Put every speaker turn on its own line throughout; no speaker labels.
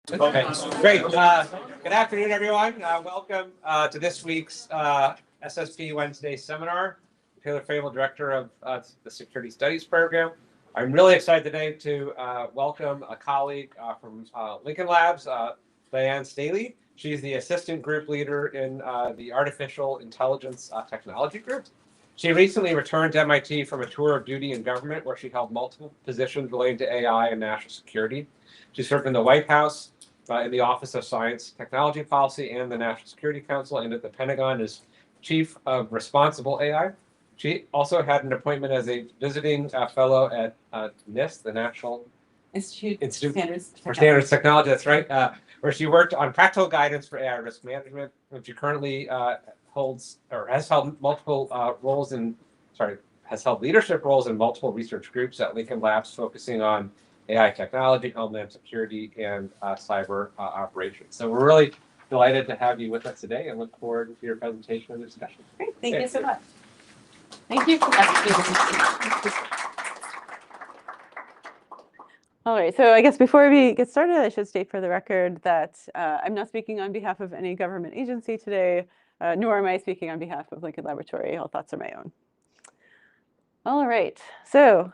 Okay, great. Good afternoon, everyone. Welcome to this week's SSP Wednesday seminar. Taylor Fable, Director of the Security Studies Program. I'm really excited today to welcome a colleague from Lincoln Labs, Diane Staley. She's the Assistant Group Leader in the Artificial Intelligence Technology Group. She recently returned to MIT from a tour of duty in government where she held multiple positions related to AI and national security. She served in the White House, in the Office of Science, Technology Policy, and the National Security Council, and at the Pentagon as Chief of Responsible AI. She also had an appointment as a visiting fellow at NIST, the National Institute for Standards Technology. That's right, where she worked on practical guidance for AI risk management. And she currently holds or has held multiple has held leadership roles in multiple research groups at Lincoln Labs, focusing on AI technology, homeland security, and cyber operations. So we're really delighted to have you with us today and look forward to your presentation and discussion.
Great, thank you so much. Thank you for that.
All right, so I guess before we get started, I should state for the record that I'm not speaking on behalf of any government agency today, nor am I speaking on behalf of Lincoln Laboratory. All thoughts are my own. All right, so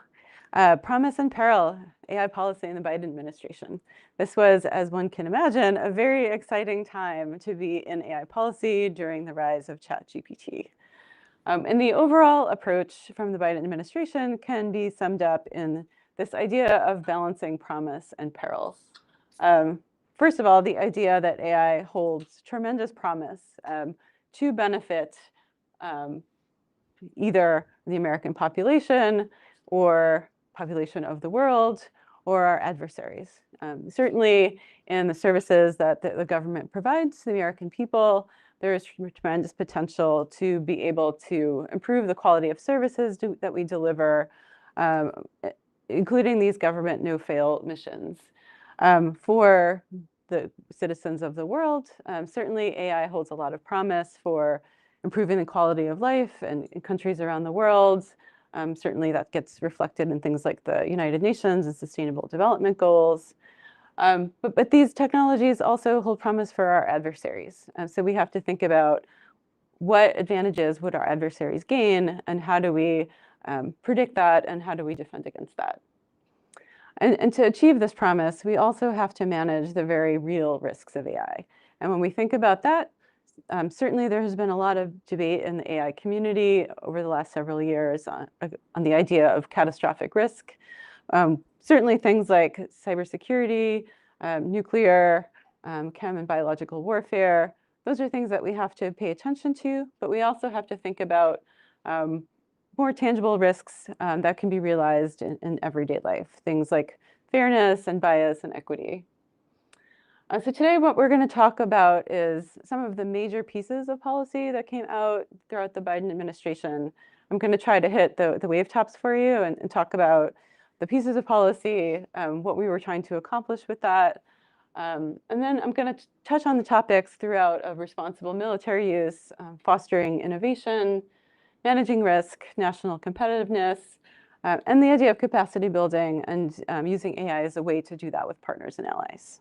promise and peril, AI policy in the Biden administration. This was, as one can imagine, a very exciting time to be in AI policy during the rise of ChatGPT. And the overall approach from the Biden administration can be summed up in this idea of balancing promise and peril. First of all, the idea that AI holds tremendous promise to benefit either the American population or population of the world or our adversaries. Certainly in the services that the government provides to the American people, there is tremendous potential to be able to improve the quality of services that we deliver, including these government no-fail missions. For the citizens of the world, certainly AI holds a lot of promise for improving the quality of life in countries around the world. Certainly that gets reflected in things like the United Nations and Sustainable Development Goals. But these technologies also hold promise for our adversaries. So we have to think about what advantages would our adversaries gain, and how do we predict that, and how do we defend against that? And to achieve this promise, we also have to manage the very real risks of AI. And when we think about that, certainly there has been a lot of debate in the AI community over the last several years on the idea of catastrophic risk. Certainly things like cybersecurity, nuclear, chem and biological warfare, those are things that we have to pay attention to, but we also have to think about more tangible risks that can be realized in everyday life, things like fairness and bias and equity. So today what we're going to talk about is some of the major pieces of policy that came out throughout the Biden administration. I'm going to try to hit the wave tops for you and talk about the pieces of policy, what we were trying to accomplish with that. And then I'm going to touch on the topics throughout of responsible military use, fostering innovation, managing risk, national competitiveness, and the idea of capacity building and using AI as a way to do that with partners and allies.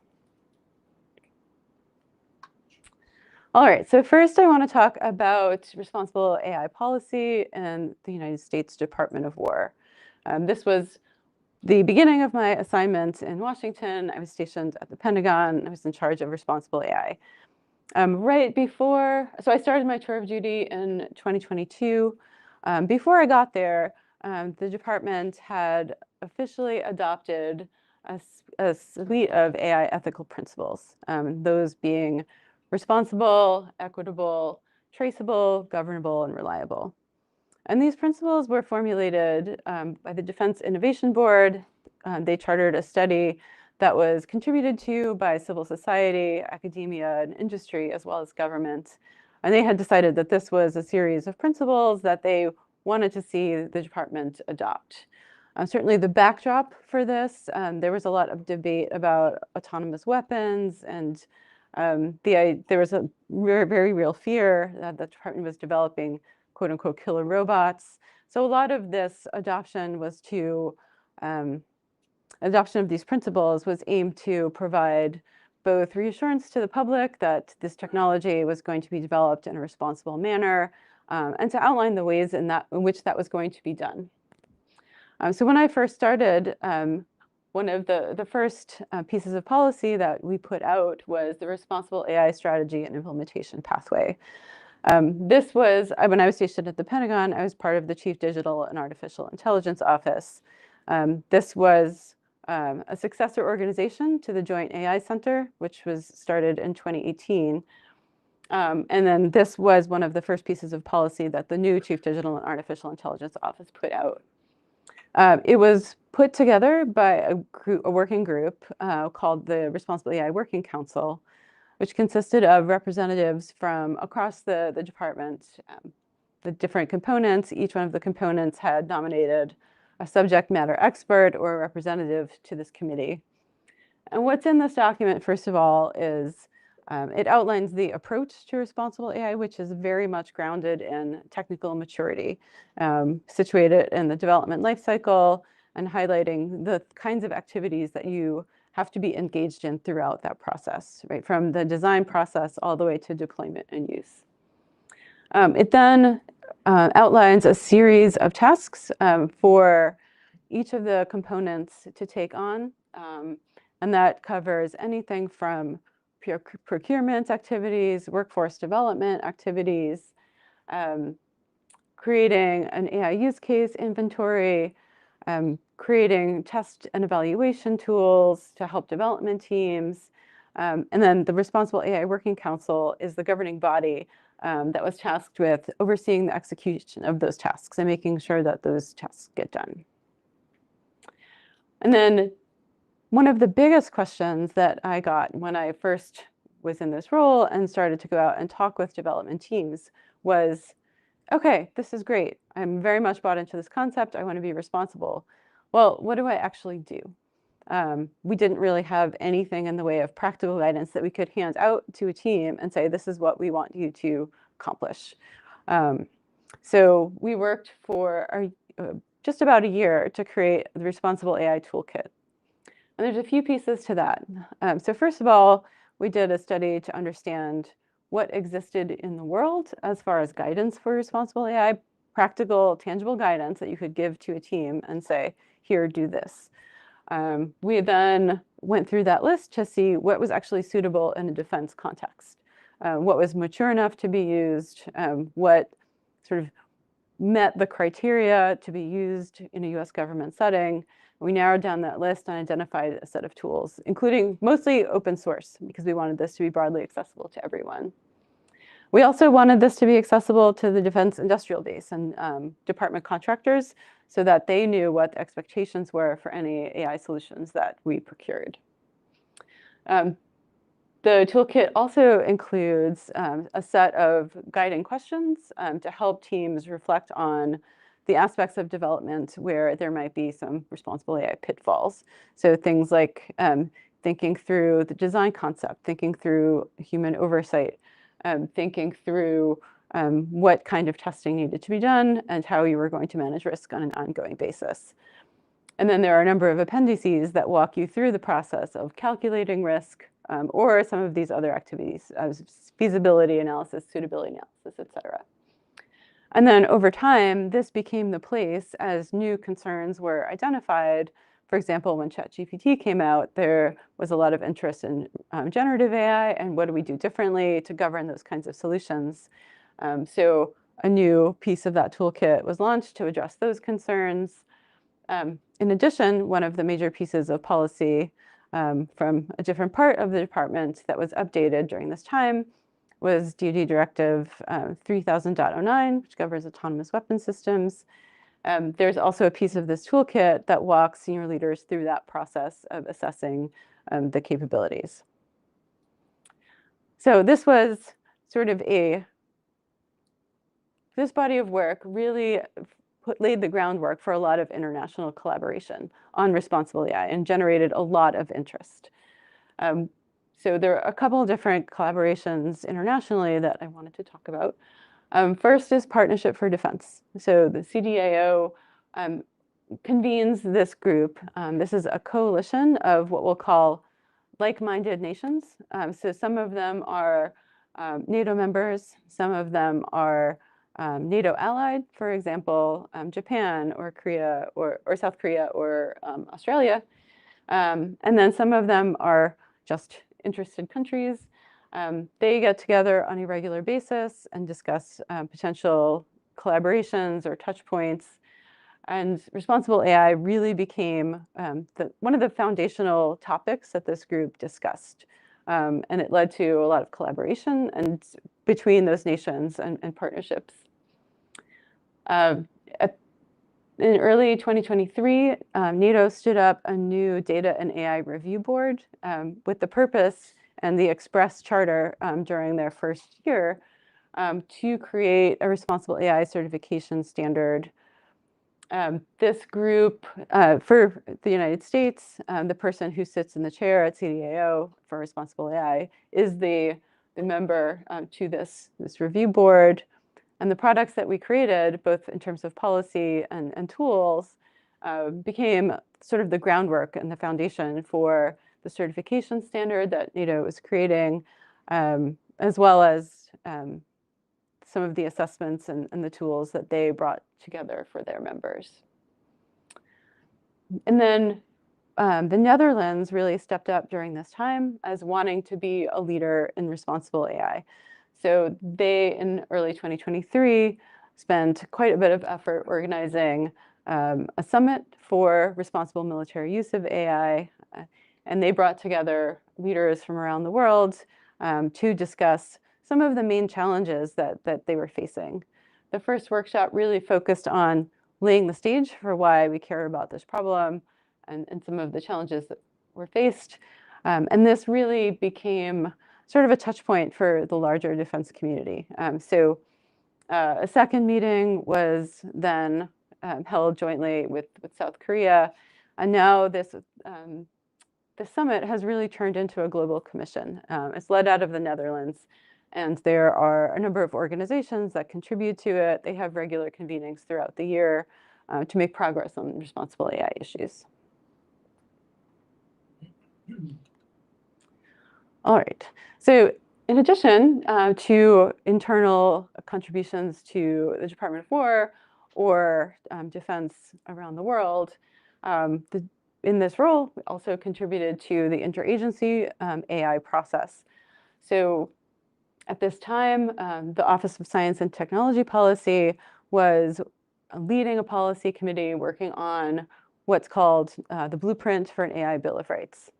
All right, so first I want to talk about responsible AI policy in the United States Department of War. This was the beginning of my assignment in Washington. I was stationed at the Pentagon. I was in charge of responsible AI. Right before, so I started my tour of duty in 2022. Before I got there, the department had officially adopted a suite of AI ethical principles, those being responsible, equitable, traceable, governable, and reliable. And these principles were formulated by the Defense Innovation Board. They chartered a study that was contributed to by civil society, academia, and industry, as well as government. And they had decided that this was a series of principles that they wanted to see the department adopt. Certainly the backdrop for this, there was a lot of debate about autonomous weapons, and there was a very real fear that the department was developing quote unquote killer robots. So a lot of this adoption was to, adoption of these principles was aimed to provide both reassurance to the public that this technology was going to be developed in a responsible manner, and to outline the ways in which that was going to be done. So when I first started, one of the first pieces of policy that we put out was the Responsible AI Strategy and Implementation Pathway. This was, when I was stationed at the Pentagon, I was part of the Chief Digital and Artificial Intelligence Office. This was a successor organization to the Joint AI Center, which was started in 2018. And then this was one of the first pieces of policy that the new Chief Digital and Artificial Intelligence Office put out. It was put together by a working group called the Responsible AI Working Council, which consisted of representatives from across the department, the different components. Each one of the components had nominated a subject matter expert or a representative to this committee. And what's in this document, first of all, is it outlines the approach to responsible AI, which is very much grounded in technical maturity, situated in the development lifecycle and highlighting the kinds of activities that you have to be engaged in throughout that process, right? From the design process all the way to deployment and use. It then outlines a series of tasks for each of the components to take on. And that covers anything from procurement activities, workforce development activities, creating an AI use case inventory, creating test and evaluation tools to help development teams. And then the Responsible AI Working Council is the governing body that was tasked with overseeing the execution of those tasks and making sure that those tasks get done. And then one of the biggest questions that I got when I first was in this role and started to go out and talk with development teams was, okay, this is great. I'm very much bought into this concept. I want to be responsible. Well, what do I actually do? We didn't really have anything in the way of practical guidance that we could hand out to a team and say, this is what we want you to accomplish. So we worked for just about a year to create the Responsible AI Toolkit. And there's a few pieces to that. So first of all, we did a study to understand what existed in the world as far as guidance for responsible AI, practical, tangible guidance that you could give to a team and say, here, do this. We then went through that list to see what was actually suitable in a defense context, what was mature enough to be used, what sort of met the criteria to be used in a US government setting. We narrowed down that list and identified a set of tools, including mostly open source, because we wanted this to be broadly accessible to everyone. We also wanted this to be accessible to the defense industrial base and department contractors so that they knew what the expectations were for any AI solutions that we procured. The toolkit also includes a set of guiding questions to help teams reflect on the aspects of development where there might be some responsible AI pitfalls. So things like thinking through the design concept, thinking through human oversight, thinking through what kind of testing needed to be done and how you were going to manage risk on an ongoing basis. And then there are a number of appendices that walk you through the process of calculating risk or some of these other activities, as feasibility analysis, suitability analysis, et cetera. And then over time, this became the place as new concerns were identified. For example, when ChatGPT came out, there was a lot of interest in generative AI and what do we do differently to govern those kinds of solutions. So a new piece of that toolkit was launched to address those concerns. In addition, one of the major pieces of policy from a different part of the department that was updated during this time was DoD Directive 3000.09, which governs autonomous weapon systems. There's also a piece of this toolkit that walks senior leaders through that process of assessing the capabilities. So this was sort of this body of work really laid the groundwork for a lot of international collaboration on responsible AI and generated a lot of interest. So there are a couple of different collaborations internationally that I wanted to talk about. First is Partnership for Defense. So the CDAO convenes this group. This is a coalition of what we'll call like-minded nations. So some of them are NATO members, some of them are NATO allied, for example, Japan or Korea or South Korea or Australia. And then some of them are just interested countries. They get together on a regular basis and discuss potential collaborations or touch points. And responsible AI really became one of the foundational topics that this group discussed. And it led to a lot of collaboration and between those nations and partnerships. In early 2023, NATO stood up a new data and AI review board with the purpose and the express charter during their first year to create a responsible AI certification standard. This group, for the United States, the person who sits in the chair at CDAO for responsible AI is the member to this review board. And the products that we created, both in terms of policy and tools, became sort of the groundwork and the foundation for the certification standard that NATO is creating, as well as some of the assessments and the tools that they brought together for their members. And then the Netherlands really stepped up during this time as wanting to be a leader in responsible AI. So they, in early 2023, spent quite a bit of effort organizing a summit for responsible military use of AI. And they brought together leaders from around the world to discuss some of the main challenges that they were facing. The first workshop really focused on laying the stage for why we care about this problem and some of the challenges that were faced. And this really became sort of a touch point for the larger defense community. So a second meeting was then held jointly with South Korea. And now this summit has really turned into a global commission. It's led out of the Netherlands. And there are a number of organizations that contribute to it. They have regular convenings throughout the year to make progress on responsible AI issues. All right. So in addition to internal contributions to the Department of War or defense around the world, in this role, we also contributed to the interagency AI process. So at this time, the Office of Science and Technology Policy was leading a policy committee working on what's called the Blueprint for an AI Bill of Rights.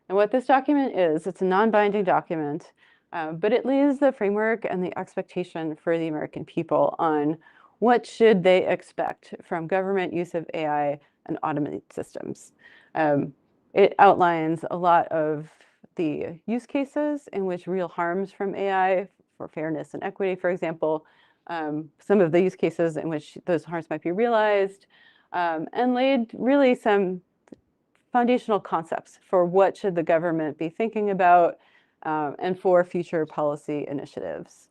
And what this document is, it's a non-binding document, but it lays the framework and the expectation for the American people on what should they expect from government use of AI and automated systems. It outlines a lot of the use cases in which real harms from AI for fairness and equity, for example, some of the use cases in which those harms might be realized, and laid really some foundational concepts for what should the government be thinking about and for future policy initiatives.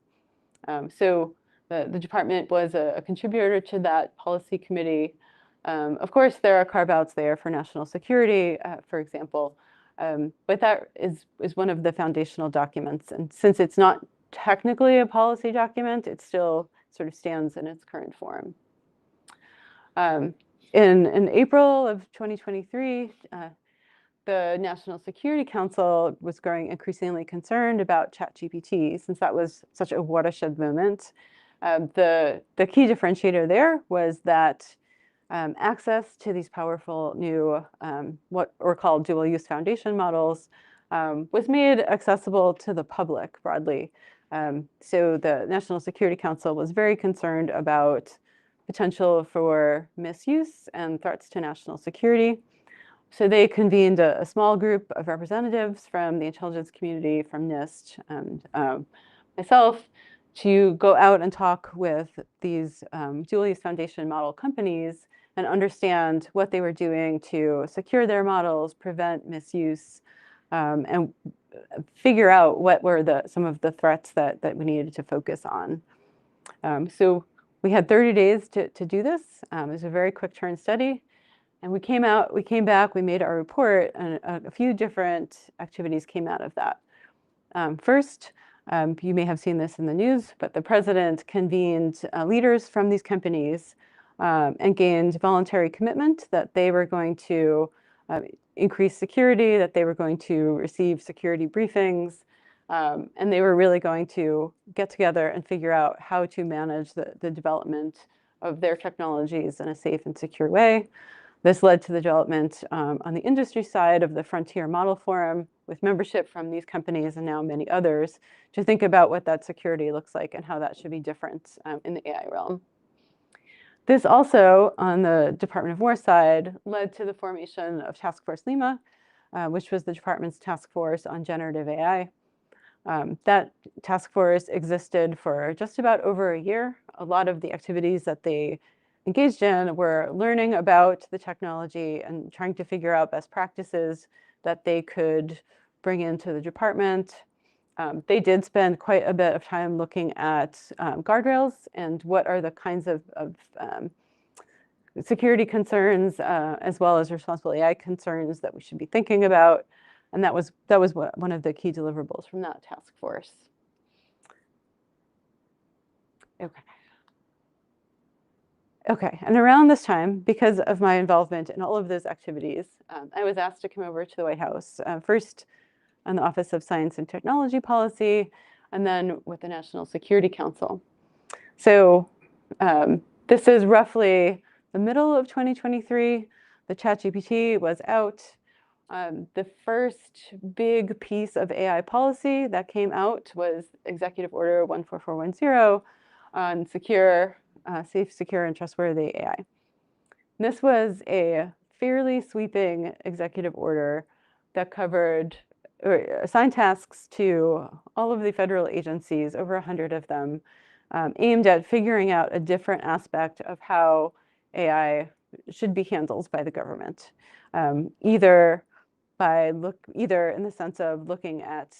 So the department was a contributor to that policy committee. Of course, there are carve-outs there for national security, for example, but that is one of the foundational documents. And since it's not technically a policy document, it still sort of stands in its current form. In April of 2023, the National Security Council was growing increasingly concerned about ChatGPT, since that was such a watershed moment. The key differentiator there was that access to these powerful new, what were called dual-use foundation models, was made accessible to the public broadly. So the National Security Council was very concerned about potential for misuse and threats to national security. So they convened a small group of representatives from the intelligence community, from NIST, and myself, to go out and talk with these dual-use foundation model companies and understand what they were doing to secure their models, prevent misuse, and figure out what were some of the threats that we needed to focus on. So we had 30 days to do this. It was a very quick turn study. And we came back, we made our report, and a few different activities came out of that. First, you may have seen this in the news, but the president convened leaders from these companies and gained voluntary commitment that they were going to increase security, that they were going to receive security briefings, and they were really going to get together and figure out how to manage the development of their technologies in a safe and secure way. This led to the development on the industry side of the Frontier Model Forum with membership from these companies and now many others to think about what that security looks like and how that should be different in the AI realm. This also, on the Department of War side, led to the formation of Task Force Lima, which was the department's task force on generative AI. That task force existed for just about over a year. A lot of the activities that they engaged in were learning about the technology and trying to figure out best practices that they could bring into the department. They did spend quite a bit of time looking at guardrails and what are the kinds of security concerns as well as responsible AI concerns that we should be thinking about. And that was one of the key deliverables from that task force. Okay, and around this time, because of my involvement in all of those activities, I was asked to come over to the White House, first on the Office of Science and Technology Policy, and then with the National Security Council. So this is roughly the middle of 2023. The ChatGPT was out. The first big piece of AI policy that came out was Executive Order 14410 on safe, secure, and trustworthy AI. This was a fairly sweeping executive order that covered or assigned tasks to all of the federal agencies, over 100 of them, aimed at figuring out a different aspect of how AI should be handled by the government, either in the sense of looking at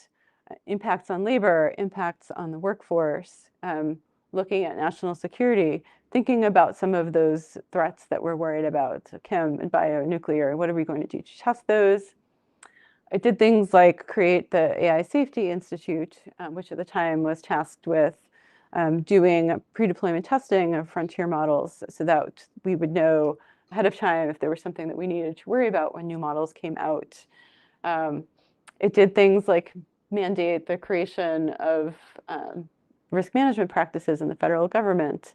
impacts on labor, impacts on the workforce, looking at national security, thinking about some of those threats that we're worried about, chem and bionuclear, what are we going to do to test those? I did things like create the AI Safety Institute, which at the time was tasked with doing pre-deployment testing of frontier models so that we would know ahead of time if there was something that we needed to worry about when new models came out. It did things like mandate the creation of risk management practices in the federal government.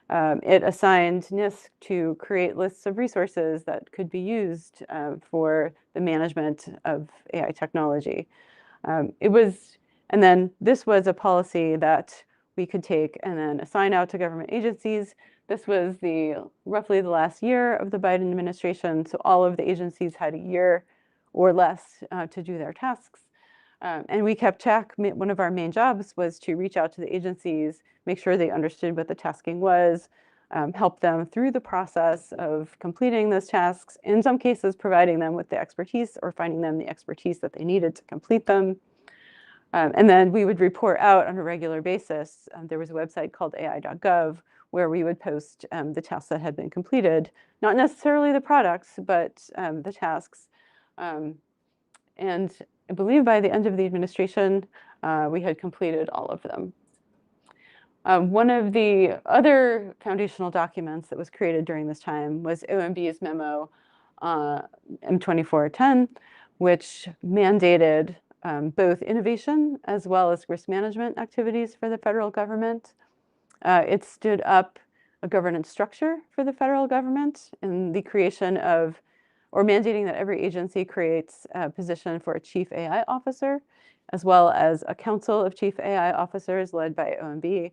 It assigned NIST to create lists of resources that could be used for the management of AI technology. And then this was a policy that we could take and then assign out to government agencies. This was roughly the last year of the Biden administration, so all of the agencies had a year or less to do their tasks. And we kept track. One of our main jobs was to reach out to the agencies, make sure they understood what the tasking was, help them through the process of completing those tasks, in some cases providing them with the expertise or finding them the expertise that they needed to complete them. And then we would report out on a regular basis. There was a website called ai.gov where we would post the tasks that had been completed, not necessarily the products, but the tasks. And I believe by the end of the administration, we had completed all of them. One of the other foundational documents that was created during this time was OMB's memo M2410, which mandated both innovation as well as risk management activities for the federal government. It stood up a governance structure for the federal government in the creation of, or mandating that every agency creates a position for a chief AI officer, as well as a council of chief AI officers led by OMB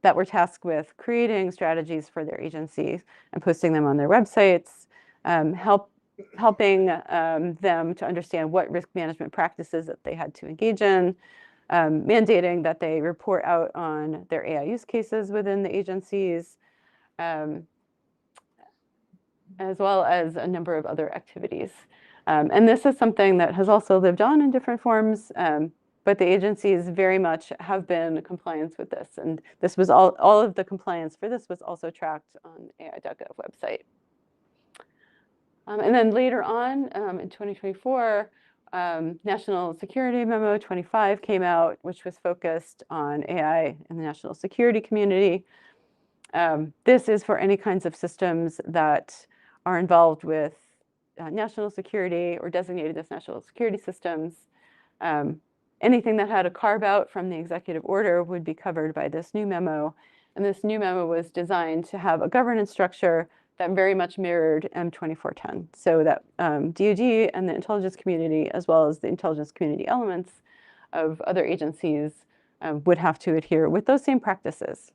that were tasked with creating strategies for their agencies and posting them on their websites, helping them to understand what risk management practices that they had to engage in, mandating that they report out on their AI use cases within the agencies, as well as a number of other activities. And this is something that has also lived on in different forms, but the agencies very much have been in compliance with this. And this was all of the compliance for this was also tracked on AI.gov website. And then later on in 2024, National Security Memo 25 came out, which was focused on AI in the national security community. This is for any kinds of systems that are involved with national security or designated as national security systems. Anything that had a carve out from the executive order would be covered by this new memo. And this new memo was designed to have a governance structure that very much mirrored M2410. So that DoD and the intelligence community, as well as the intelligence community elements of other agencies, would have to adhere with those same practices.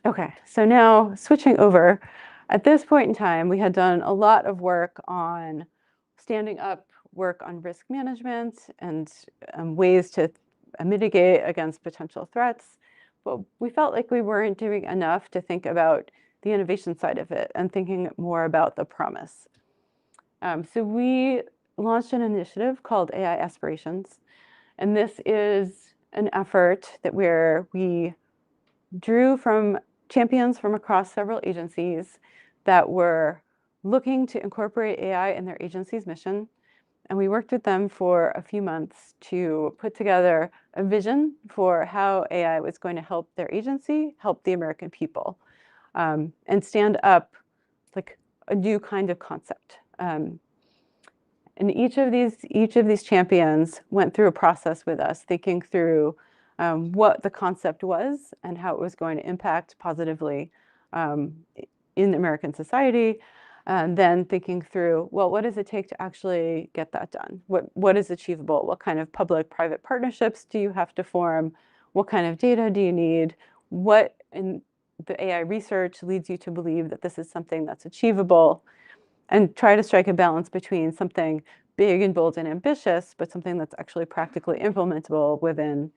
Okay, so now switching over, at this point in time, we had done a lot of work on standing up work on risk management and ways to mitigate against potential threats. But we felt like we weren't doing enough to think about the innovation side of it and thinking more about the promise. So we launched an initiative called AI Aspirations. And this is an effort where we drew from champions from across several agencies that were looking to incorporate AI in their agency's mission. And we worked with them for a few months to put together a vision for how AI was going to help their agency, help the American people, and stand up like a new kind of concept. And each of these champions went through a process with us, thinking through what the concept was and how it was going to impact positively in American society. And then thinking through, well, what does it take to actually get that done? What is achievable? What kind of public-private partnerships do you have to form? What kind of data do you need? What in the AI research leads you to believe that this is something that's achievable? And try to strike a balance between something big and bold and ambitious, but something that's actually practically implementable within,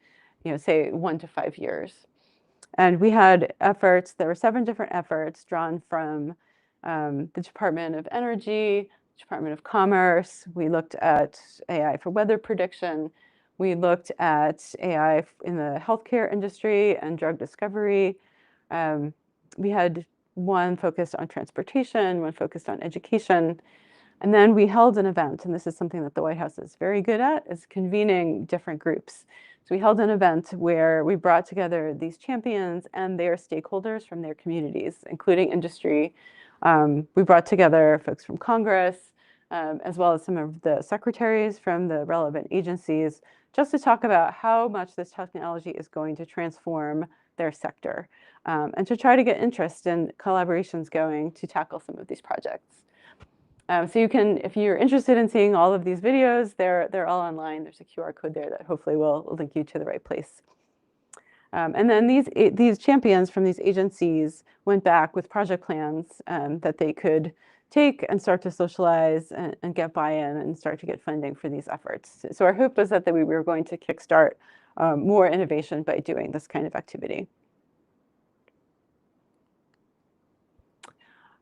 say 1 to 5 years. And we had efforts, there were 7 different efforts drawn from the Department of Energy, Department of Commerce. We looked at AI for weather prediction. We looked at AI in the healthcare industry and drug discovery. We had one focused on transportation, one focused on education. And then we held an event, and this is something that the White House is very good at, is convening different groups. So we held an event where we brought together these champions and their stakeholders from their communities, including industry. We brought together folks from Congress, as well as some of the secretaries from the relevant agencies, just to talk about how much this technology is going to transform their sector, and to try to get interest and collaborations going to tackle some of these projects. So you can, if you're interested in seeing all of these videos, they're all online. There's a QR code there that hopefully will link you to the right place. And then these champions from these agencies went back with project plans that they could take and start to socialize and get buy-in and start to get funding for these efforts. So our hope was that we were going to kickstart more innovation by doing this kind of activity.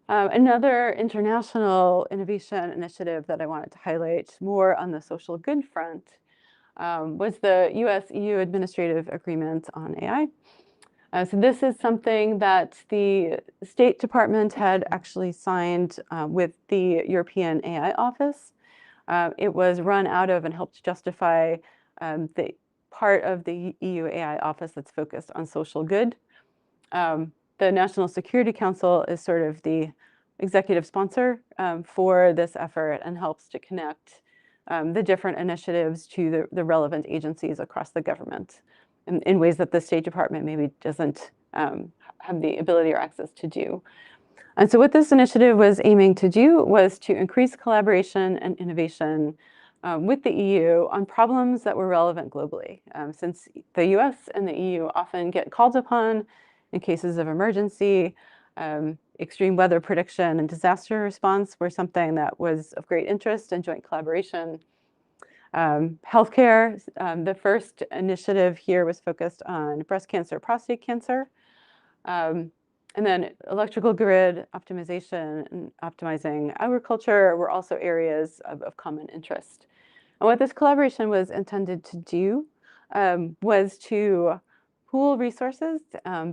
Another international innovation initiative that I wanted to highlight more on the social good front was the US-EU Administrative Agreement on AI. So this is something that the State Department had actually signed with the European AI Office. It was run out of and helped justify the part of the EU AI Office that's focused on social good. The National Security Council is sort of the executive sponsor for this effort and helps to connect the different initiatives to the relevant agencies across the government in ways that the State Department maybe doesn't have the ability or access to do. And so what this initiative was aiming to do was to increase collaboration and innovation with the EU on problems that were relevant globally. Since the US and the EU often get called upon in cases of emergency, extreme weather prediction and disaster response were something that was of great interest and joint collaboration. Healthcare, the first initiative here was focused on breast cancer, prostate cancer. And then electrical grid optimization and optimizing agriculture were also areas of common interest. And what this collaboration was intended to do was to pool resources,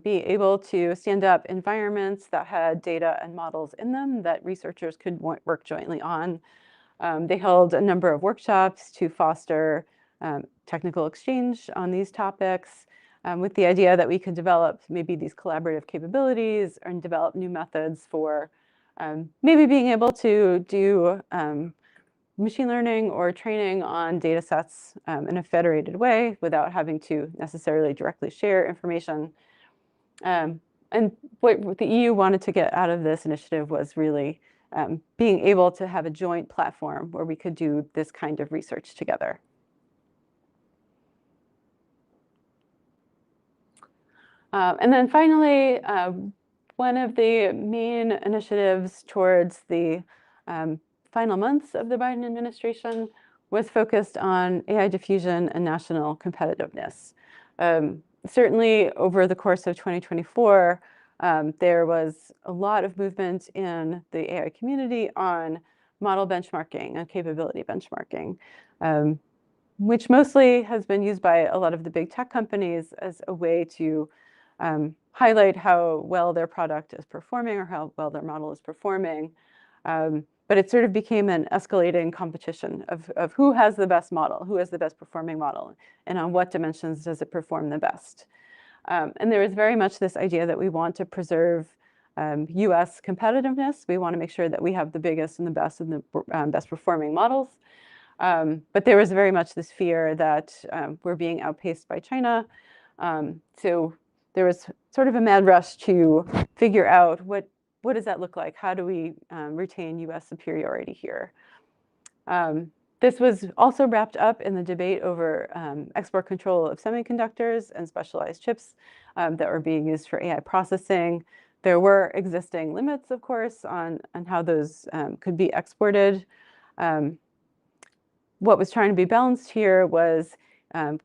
be able to stand up environments that had data and models in them that researchers could work jointly on. They held a number of workshops to foster technical exchange on these topics, with the idea that we could develop maybe these collaborative capabilities and develop new methods for maybe being able to do machine learning or training on data sets in a federated way without having to necessarily directly share information. And what the EU wanted to get out of this initiative was really being able to have a joint platform where we could do this kind of research together. And then finally, one of the main initiatives towards the final months of the Biden administration was focused on AI diffusion and national competitiveness. Certainly over the course of 2024, there was a lot of movement in the AI community on model benchmarking and capability benchmarking, which mostly has been used by a lot of the big tech companies as a way to highlight how well their product is performing or how well their model is performing. But it sort of became an escalating competition of who has the best model, who has the best performing model, and on what dimensions does it perform the best. And there is very much this idea that we want to preserve US competitiveness. We want to make sure that we have the biggest and the best performing models. But there was very much this fear that we're being outpaced by China. So there was sort of a mad rush to figure out what does that look like? How do we retain US superiority here? This was also wrapped up in the debate over export control of semiconductors and specialized chips that were being used for AI processing. There were existing limits, of course, on how those could be exported. What was trying to be balanced here was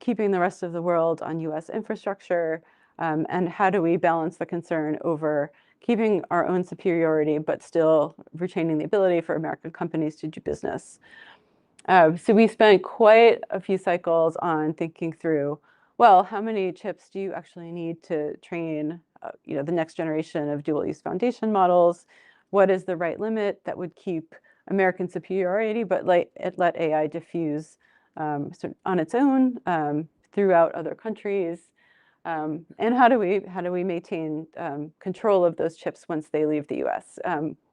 keeping the rest of the world on US infrastructure, and how do we balance the concern over keeping our own superiority, but still retaining the ability for American companies to do business. So we spent quite a few cycles on thinking through, well, how many chips do you actually need to train the next generation of dual-use foundation models? What is the right limit that would keep American superiority, but let AI diffuse on its own throughout other countries? And how do we maintain control of those chips once they leave the US?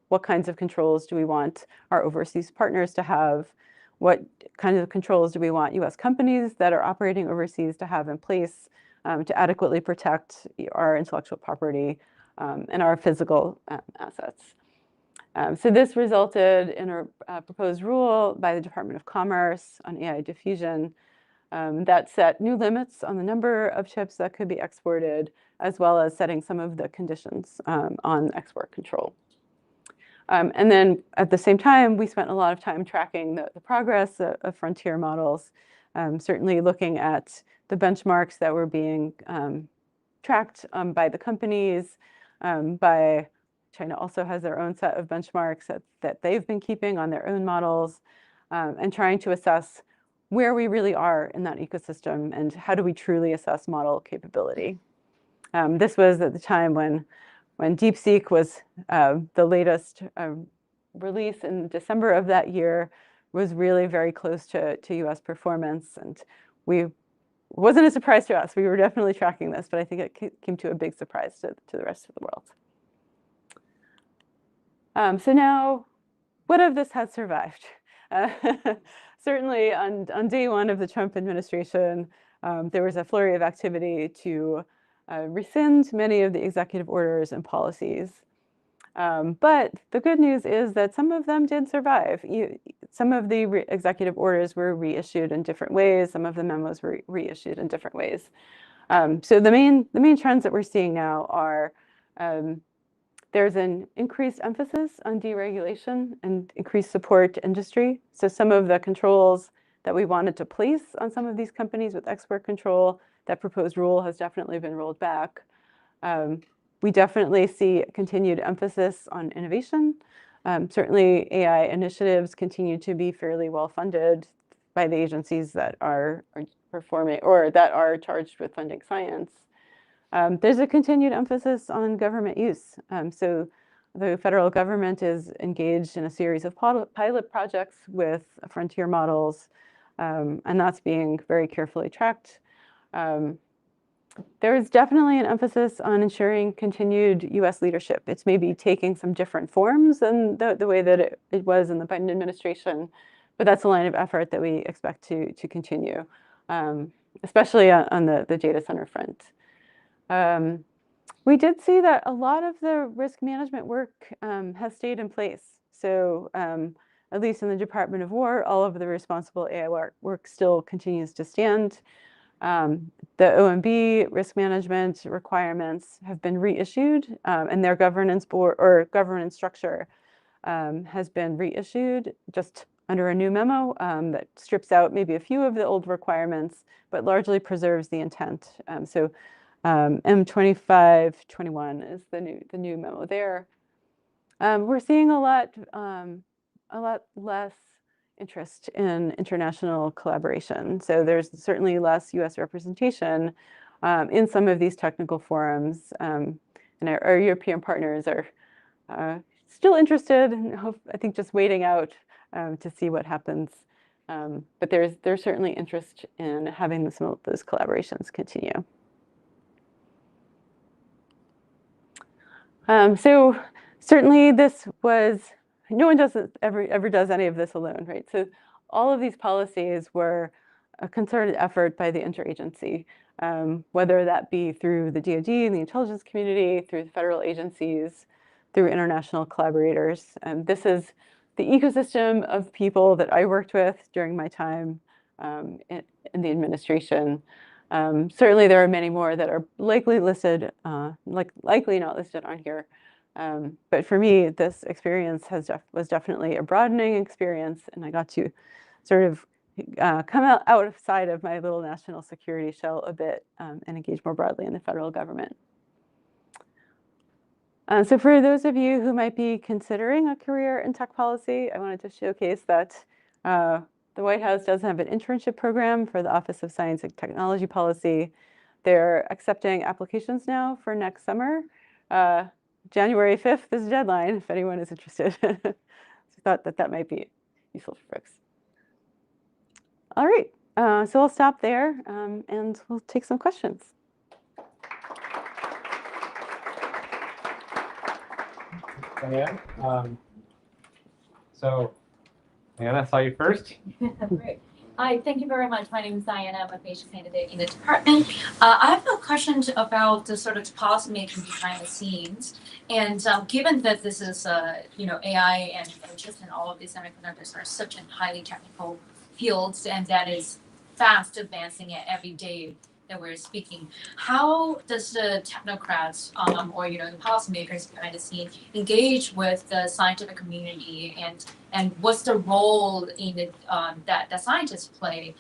What kinds of controls do we want our overseas partners to have? What kinds of controls do we want US companies that are operating overseas to have in place to adequately protect our intellectual property and our physical assets? So this resulted in a proposed rule by the Department of Commerce on AI diffusion that set new limits on the number of chips that could be exported, as well as setting some of the conditions on export control. And then at the same time, we spent a lot of time tracking the progress of frontier models, certainly looking at the benchmarks that were being tracked by the companies. China also has their own set of benchmarks that they've been keeping on their own models, and trying to assess where we really are in that ecosystem and how do we truly assess model capability. This was at the time when DeepSeek was the latest release in December of that year, was really very close to US performance. And it wasn't a surprise to us. We were definitely tracking this, but I think it came to a big surprise to the rest of the world. So now, what of this has survived? Certainly on day one of the Trump administration, there was a flurry of activity to rescind many of the executive orders and policies. But the good news is that some of them did survive. Some of the executive orders were reissued in different ways. Some of the memos were reissued in different ways. So the main trends that we're seeing now are there's an increased emphasis on deregulation and increased support to industry. So some of the controls that we wanted to place on some of these companies with export control, that proposed rule has definitely been rolled back. We definitely see continued emphasis on innovation. Certainly AI initiatives continue to be fairly well funded by the agencies that are performing or that are charged with funding science. There's a continued emphasis on government use. So the federal government is engaged in a series of pilot projects with frontier models, and that's being very carefully tracked. There is definitely an emphasis on ensuring continued US leadership. It's maybe taking some different forms than the way that it was in the Biden administration, but that's a line of effort that we expect to continue, especially on the data center front. We did see that a lot of the risk management work has stayed in place. So at least in the Department of War, all of the responsible AI work still continues to stand. The OMB risk management requirements have been reissued, and their governance board or governance structure has been reissued just under a new memo that strips out maybe a few of the old requirements, but largely preserves the intent. So M2521 is the new memo there. We're seeing a lot less interest in international collaboration. So there's certainly less US representation in some of these technical forums. And our European partners are still interested and I think just waiting out to see what happens. But there's certainly interest in having some of those collaborations continue. So certainly no one ever does any of this alone, right? So all of these policies were a concerted effort by the interagency, whether that be through the DoD and the intelligence community, through the federal agencies, through international collaborators. And this is the ecosystem of people that I worked with during my time in the administration. Certainly there are many more that are likely listed, likely not listed on here. But for me, this experience was definitely a broadening experience, and I got to sort of come outside of my little national security shell a bit and engage more broadly in the federal government. So for those of you who might be considering a career in tech policy, I wanted to showcase that the White House does have an internship program for the Office of Science and Technology Policy. They're accepting applications now for next summer. January 5th is the deadline if anyone is interested. So I thought that might be useful for folks. All right, so I'll stop there and we'll take some questions.
Diane, so Diana, I saw you first.
Great. Hi, thank you very much. My name is Diana. I'm a PhD candidate in the department. I have a question about the sort of policy making behind the scenes. And given that this is, AI and chips and all of these semiconductors are such a highly technical fields, and that is fast advancing every day that we're speaking, how does the technocrats or the policymakers behind the scene engage with the scientific community, and what's the role in the that scientists play,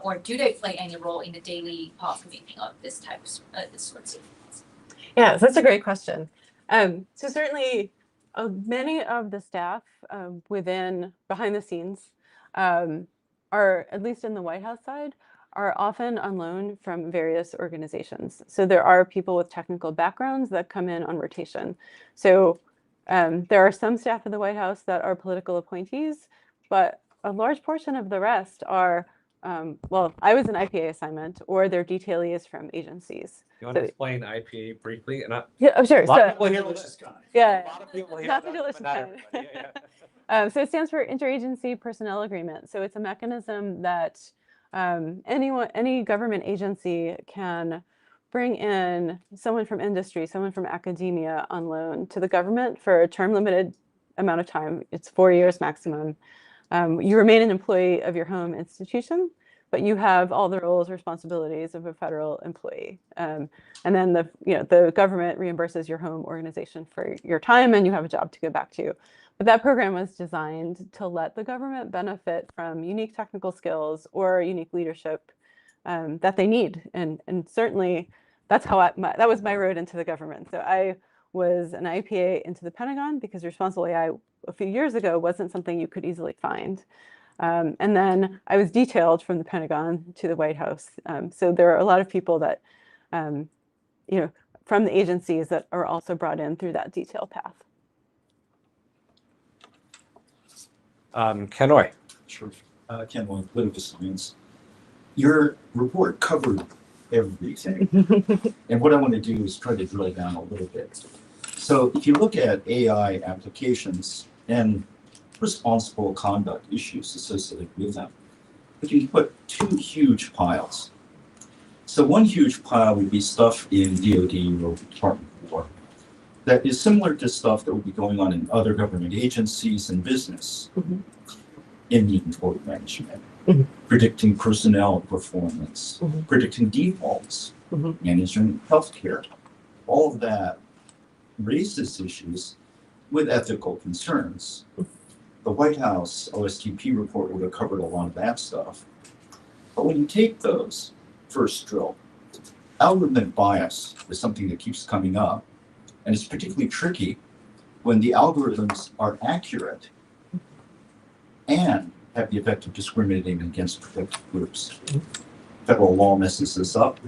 or do they play any role in the daily policymaking of this sorts of things?
Yeah, so that's a great question. So certainly many of the staff behind the scenes are, at least in the White House side, are often on loan from various organizations. So there are people with technical backgrounds that come in on rotation. So there are some staff at the White House that are political appointees, but a large portion of the rest are, well, I was an IPA assignment, or they're detailees from agencies.
You want to explain IPA briefly?
Yeah, oh, sure.
A lot of people here
Yeah,
a lot of people here
not the
but
delicious
not
kind.
everybody. Yeah.
So it stands for Interagency Personnel Agreement. So it's a mechanism that any government agency can bring in someone from industry, someone from academia on loan to the government for a term limited amount of time. It's 4 years maximum. You remain an employee of your home institution, but you have all the roles, responsibilities of a federal employee. And then the government reimburses your home organization for your time, and you have a job to go back to. But that program was designed to let the government benefit from unique technical skills or unique leadership that they need. And certainly that's how that was my road into the government. So I was an IPA into the Pentagon because responsible AI a few years ago wasn't something you could easily find. And then I was detailed from the Pentagon to the White House. So there are a lot of people that from the agencies that are also brought in through that detail path.
Ken Roy.
Sure. Ken Roy, Political Science. Your report covered everything. And what I want to do is try to drill down a little bit. So if you look at AI applications and responsible conduct issues associated with them, if you put two huge piles. So one huge pile would be stuff in DoD or Department of War that is similar to stuff that would be going on in other government agencies and business. Inventory management, predicting personnel performance, predicting defaults, managing healthcare. All of that raises issues with ethical concerns. The White House OSTP report would have covered a lot of that stuff. But when you take those, first drill, algorithmic bias is something that keeps coming up, and it's particularly tricky when the algorithms are accurate and have the effect of discriminating against protected groups. Federal law messes this up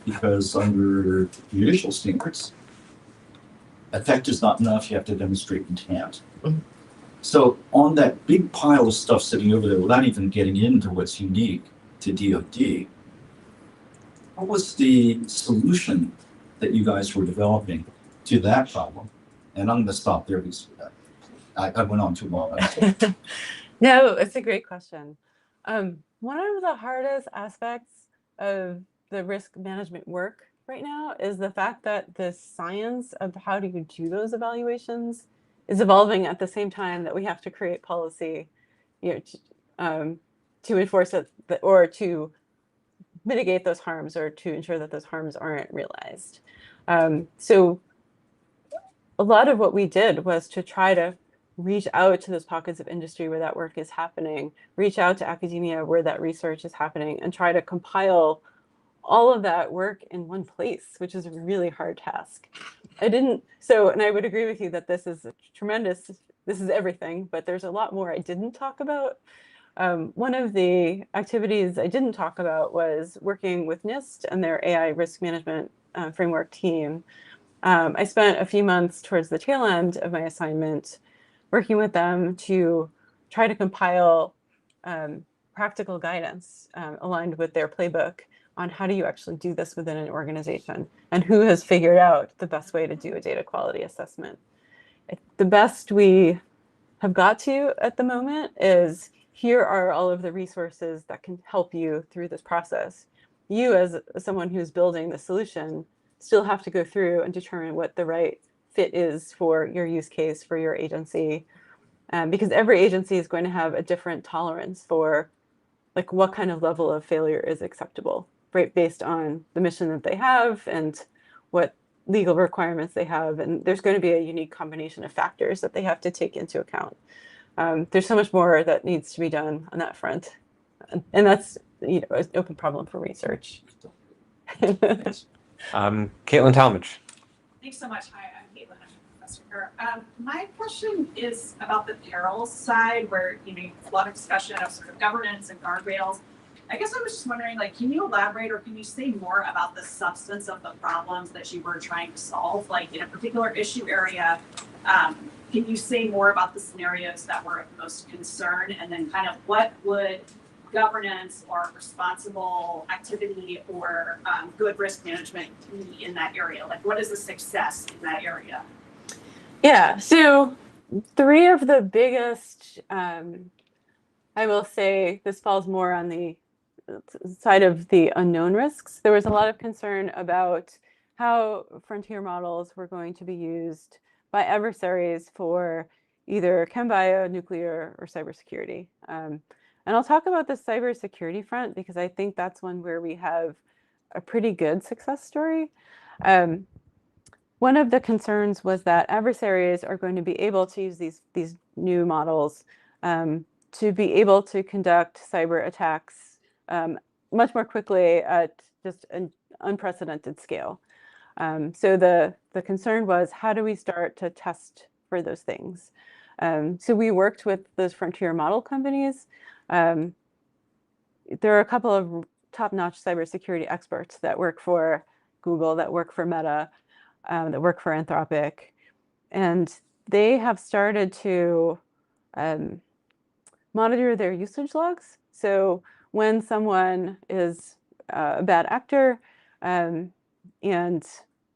because under judicial standards, effect is not enough, you have to demonstrate intent. So on that big pile of stuff sitting over there, without even getting into what's unique to DoD, what was the solution that you guys were developing to that problem? And I'm gonna stop there because I went on too long.
No, it's a great question. One of the hardest aspects of the risk management work right now is the fact that the science of how do you do those evaluations is evolving at the same time that we have to create policy, to enforce it or to mitigate those harms or to ensure that those harms aren't realized. So a lot of what we did was to try to reach out to those pockets of industry where that work is happening, reach out to academia where that research is happening, and try to compile all of that work in one place, which is a really hard task. And I would agree with you that this is everything, but there's a lot more I didn't talk about. One of the activities I didn't talk about was working with NIST and their AI risk management framework team. I spent a few months towards the tail end of my assignment working with them to try to compile practical guidance aligned with their playbook on how do you actually do this within an organization and who has figured out the best way to do a data quality assessment. The best we have got to at the moment is here are all of the resources that can help you through this process. You as someone who's building the solution still have to go through and determine what the right fit is for your use case, for your agency, because every agency is going to have a different tolerance for like what kind of level of failure is acceptable, right? Based on the mission that they have and what legal requirements they have. And there's going to be a unique combination of factors that they have to take into account. There's so much more that needs to be done on that front. And that's an open problem for research.
Caitlin Talmadge.
Thanks so much. Hi, I'm Caitlin. I'm a professor here. My question is about the perils side, where a lot of discussion of sort of governance and guardrails. I guess I was just wondering, can you elaborate or can you say more about the substance of the problems that you were trying to solve? Like in a particular issue area, can you say more about the scenarios that were of most concern, and then kind of what would governance or responsible activity or good risk management be in that area? Like, what is the success in that area?
Yeah, so three of the biggest, I will say this falls more on the side of the unknown risks. There was a lot of concern about how frontier models were going to be used by adversaries for either chem bio, nuclear, or cybersecurity. And I'll talk about the cybersecurity front because I think that's one where we have a pretty good success story. One of the concerns was that adversaries are going to be able to use these new models to be able to conduct cyber attacks much more quickly at just an unprecedented scale. So the concern was, how do we start to test for those things? So we worked with those frontier model companies. There are a couple of top-notch cybersecurity experts that work for Google, that work for Meta, that work for Anthropic. And they have started to monitor their usage logs. So when someone is a bad actor and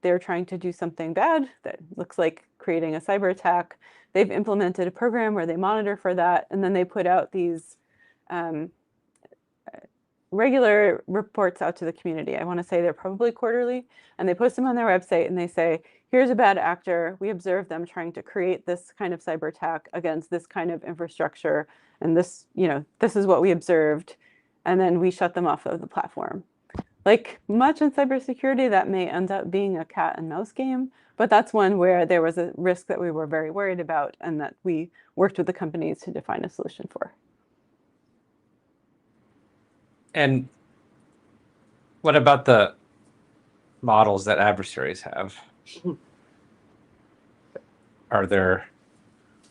they're trying to do something bad that looks like creating a cyber attack, they've implemented a program where they monitor for that, and then they put out these regular reports out to the community. I want to say they're probably quarterly, and they post them on their website and they say, here's a bad actor. We observed them trying to create this kind of cyber attack against this kind of infrastructure. And this, this is what we observed. And then we shut them off of the platform. Like much in cybersecurity, that may end up being a cat and mouse game, but that's one where there was a risk that we were very worried about and that we worked with the companies to define a solution for.
And what about the models that adversaries have? Are there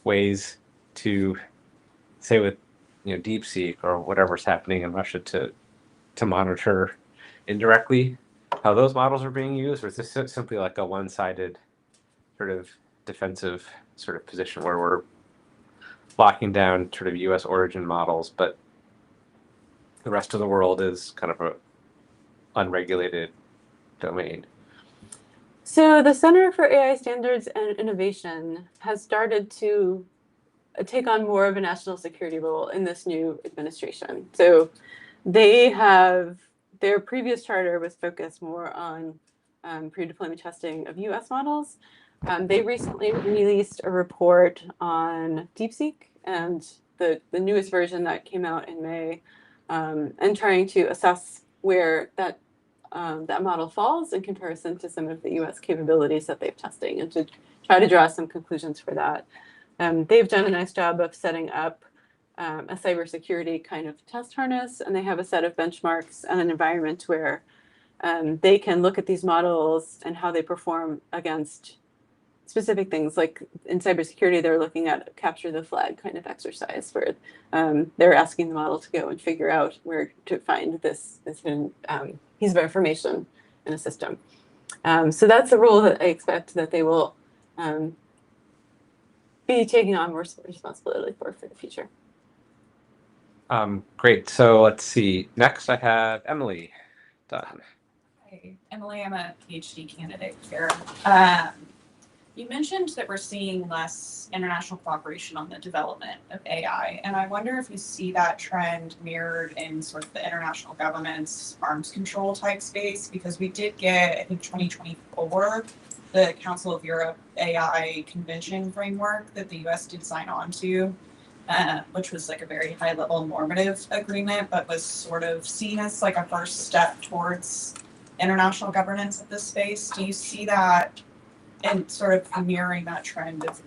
ways to, say with DeepSeek or whatever's happening in Russia, to monitor indirectly how those models are being used, or is this simply like a one-sided sort of defensive sort of position where we're locking down sort of U.S. origin models, but the rest of the world is kind of a unregulated domain?
So the Center for AI Standards and Innovation has started to take on more of a national security role in this new administration. So they have, their previous charter was focused more on pre-deployment testing of US models. They recently released a report on DeepSeek and the newest version that came out in May, and trying to assess where that model falls in comparison to some of the US capabilities that they've testing, and to try to draw some conclusions for that. They've done a nice job of setting up a cybersecurity kind of test harness, and they have a set of benchmarks and an environment where they can look at these models and how they perform against specific things. Like in cybersecurity, they're looking at capture the flag kind of exercise where they're asking the model to go and figure out where to find this piece of information in a system. So that's the role that I expect that they will be taking on more responsibility for the future.
Great. So let's see. Next, I have Emily Dunn.
Hi, Emily. I'm a PhD candidate here. You mentioned that we're seeing less international cooperation on the development of AI, and I wonder if you see that trend mirrored in sort of the international government's arms control type space, because we did get, I think, 2024, the Council of Europe AI Convention framework that the US did sign on to, which was like a very high level normative agreement, but was sort of seen as like a first step towards international governance of this space. Do you see that and sort of mirroring that trend of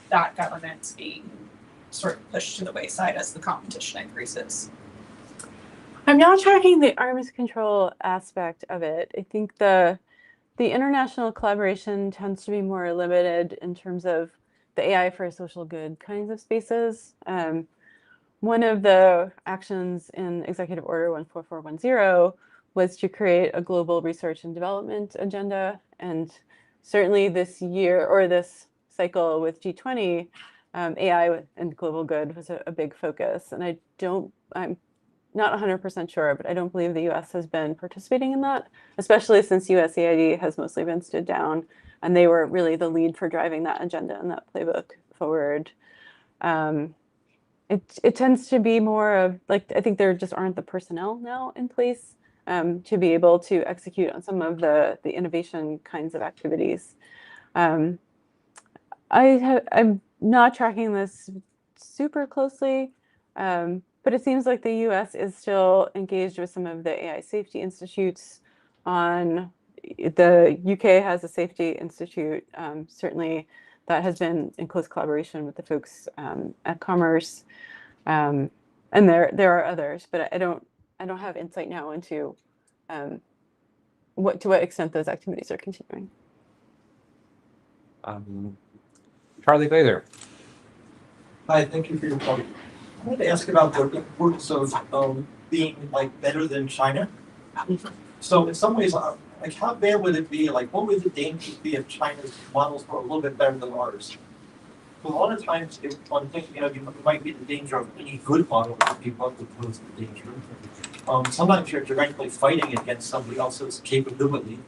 that governance being sort of pushed to the wayside as the competition increases?
I'm not tracking the arms control aspect of it. I think the international collaboration tends to be more limited in terms of the AI for social good kinds of spaces. One of the actions in Executive Order 14410 was to create a global research and development agenda. And certainly this year, or this cycle with G20, AI and global good was a big focus. And I'm not 100% sure, but I don't believe the US has been participating in that, especially since USAID has mostly been stood down, and they were really the lead for driving that agenda and that playbook forward. It tends to be more of, like, I think there just aren't the personnel now in place to be able to execute on some of the innovation kinds of activities. I'm not tracking this super closely, but it seems like the US is still engaged with some of the AI safety institutes. The UK has a safety institute, certainly that has been in close collaboration with the folks at Commerce. And there are others, but I don't have insight now into to what extent those activities are continuing.
Charlie Glazer.
Hi, thank you for your talk. I wanted to ask about the importance of being like better than China. So in some ways, like how bad would it be? Like, what would the dangers be if China's models were a little bit better than ours? A lot of times, if one thing, you might be the danger of any good model to be what would pose the danger. Sometimes you're directly fighting against somebody else's capability.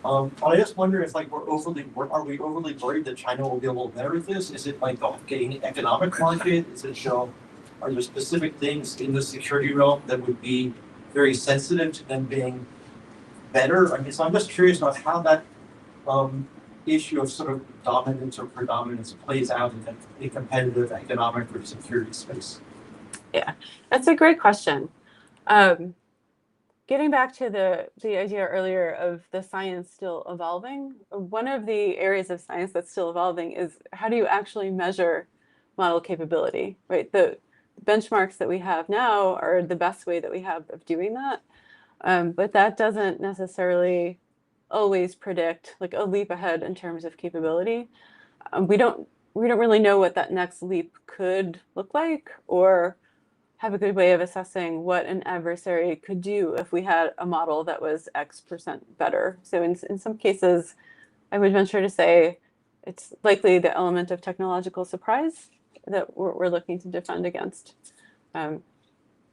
But I just wonder if like are we overly worried that China will be a little better at this? Is it like getting economic market? Is it are there specific things in the security realm that would be very sensitive to them being better? I mean, so I'm just curious about how that issue of sort of dominance or predominance plays out in a competitive economic or security space.
Yeah, that's a great question. Getting back to the idea earlier of the science still evolving, one of the areas of science that's still evolving is how do you actually measure model capability, right? The benchmarks that we have now are the best way that we have of doing that. But that doesn't necessarily always predict like a leap ahead in terms of capability. We don't really know what that next leap could look like or have a good way of assessing what an adversary could do if we had a model that was X% better. So in some cases, I would venture to say it's likely the element of technological surprise that we're looking to defend against.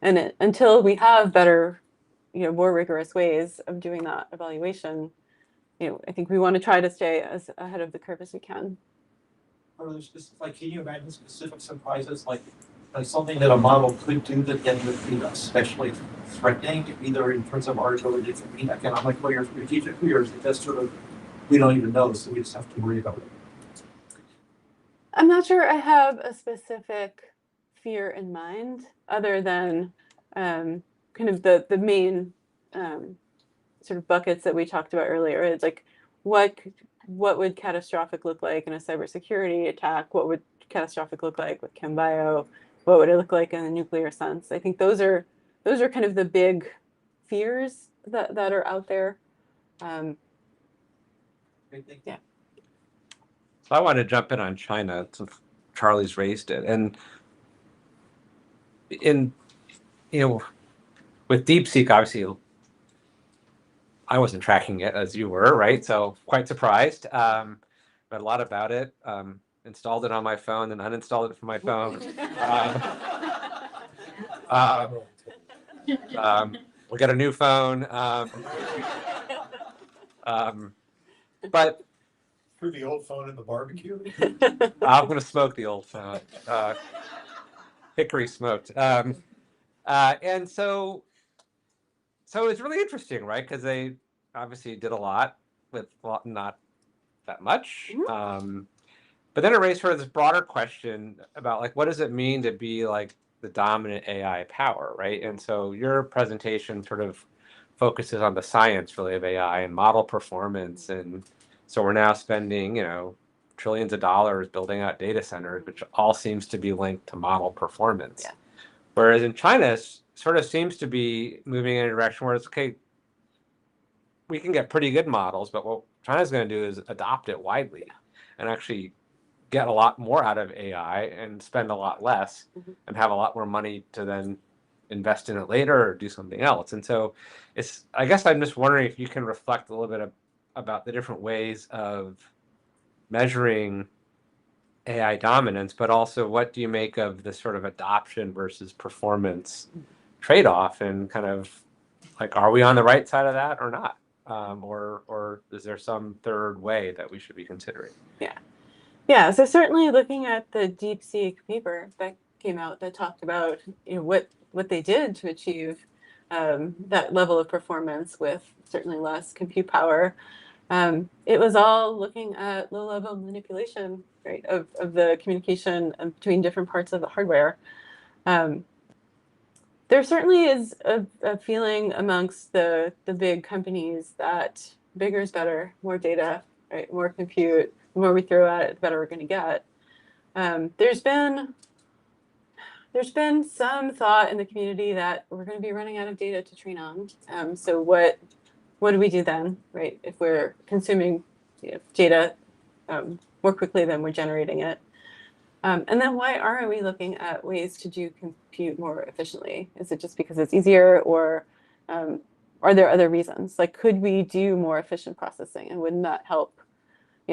Until we have better, more rigorous ways of doing that evaluation, I think we want to try to stay as ahead of the curve as we can.
Are there specific, can you imagine specific surprises like something that a model could do that then would be especially threatening, either in terms of our ability to compete economically or strategically, or is it just sort of we don't even know, so we just have to worry about it?
I'm not sure I have a specific fear in mind, other than kind of the main sort of buckets that we talked about earlier. It's like what would catastrophic look like in a cybersecurity attack? What would catastrophic look like with ChemBio? What would it look like in a nuclear sense? I think those are kind of the big fears that are out there. Yeah.
So I want to jump in on China since Charlie's raised it, and with DeepSeek, obviously, I wasn't tracking it as you were, right? So quite surprised. Read a lot about it. Installed it on my phone and uninstalled it from my phone. We got a new phone. But
Through the old phone in the barbecue?
I'm going to smoke the old phone. Hickory smoked. And so it's really interesting, right? Because they obviously did a lot with not that much. But then it raised sort of this broader question about like, what does it mean to be like the dominant AI power, right? And so your presentation sort of focuses on the science really of AI and model performance. And so we're now spending, trillions of dollars building out data centers, which all seems to be linked to model performance.
Yeah.
Whereas in China, it sort of seems to be moving in a direction where it's okay, we can get pretty good models, but what China's going to do is adopt it widely and actually get a lot more out of AI and spend a lot less and have a lot more money to then invest in it later or do something else. And so I guess I'm just wondering if you can reflect a little bit about the different ways of measuring AI dominance, but also what do you make of the sort of adoption versus performance trade-off, and kind of like, are we on the right side of that or not? Or is there some third way that we should be considering?
Yeah, so certainly looking at the DeepSeek paper that came out that talked about what they did to achieve that level of performance with certainly less compute power. It was all looking at low-level manipulation, right, of the communication between different parts of the hardware. There certainly is a feeling amongst the big companies that bigger is better, more data, right, more compute. The more we throw at it, the better we're going to get. There's been some thought in the community that we're going to be running out of data to train on. So what do we do then, right? If we're consuming data more quickly than we're generating it, and then why aren't we looking at ways to do compute more efficiently? Is it just because it's easier, or are there other reasons? Like, could we do more efficient processing, and wouldn't that help,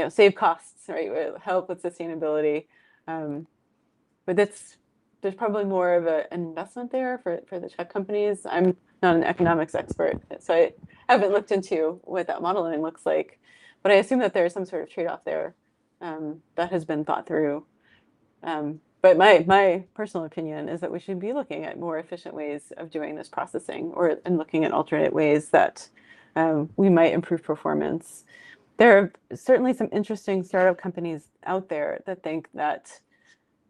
save costs, right? Would it help with sustainability? But there's probably more of an investment there for the tech companies. I'm not an economics expert, so I haven't looked into what that modeling looks like, but I assume that there's some sort of trade-off there that has been thought through. But my personal opinion is that we should be looking at more efficient ways of doing this processing, and looking at alternate ways that we might improve performance. There are certainly some interesting startup companies out there that think that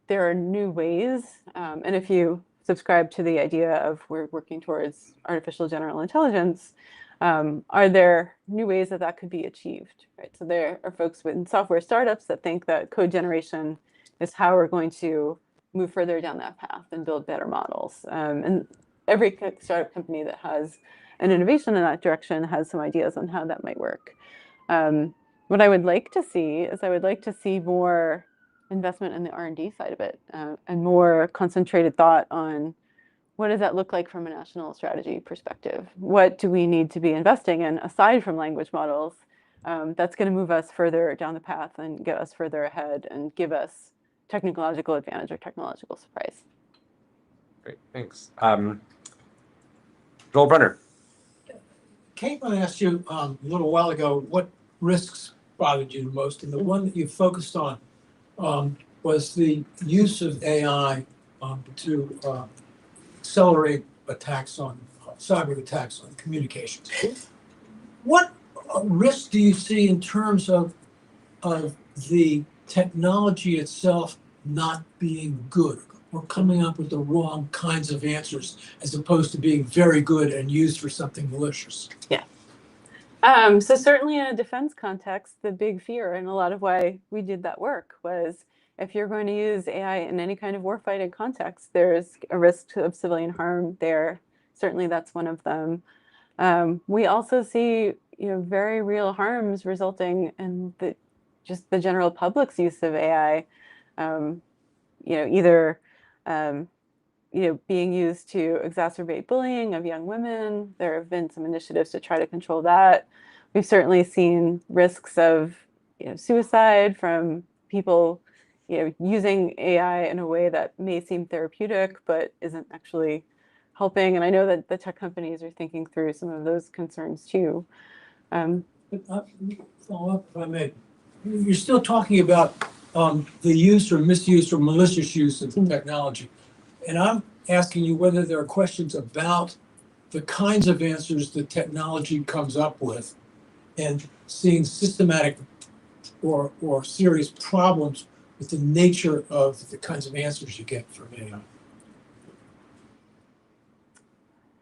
there are new ways, and if you subscribe to the idea of we're working towards artificial general intelligence, are there new ways that that could be achieved, right? So there are folks in software startups that think that code generation is how we're going to move further down that path and build better models. And every startup company that has an innovation in that direction has some ideas on how that might work. What I would like to see is I would like to see more investment in the R&D side of it, and more concentrated thought on what does that look like from a national strategy perspective? What do we need to be investing in aside from language models that's going to move us further down the path and get us further ahead and give us technological advantage or technological surprise?
Great, thanks. Joel Brunner.
Caitlin asked you a little while ago what risks bothered you the most, and the one that you focused on was the use of AI to accelerate attacks on cyber attacks on communications. What risk do you see in terms of the technology itself not being good, or coming up with the wrong kinds of answers, as opposed to being very good and used for something malicious?
Yeah. So certainly in a defense context, the big fear, and a lot of why we did that work, was if you're going to use AI in any kind of warfighting context, there's a risk of civilian harm there. Certainly that's one of them. We also see, very real harms resulting in just the general public's use of AI. Either being used to exacerbate bullying of young women. There have been some initiatives to try to control that. We've certainly seen risks of suicide from people using AI in a way that may seem therapeutic but isn't actually helping. And I know that the tech companies are thinking through some of those concerns too.
Follow up, if I may. You're still talking about the use or misuse or malicious use of technology. And I'm asking you whether there are questions about the kinds of answers that technology comes up with, and seeing systematic or serious problems with the nature of the kinds of answers you get from AI.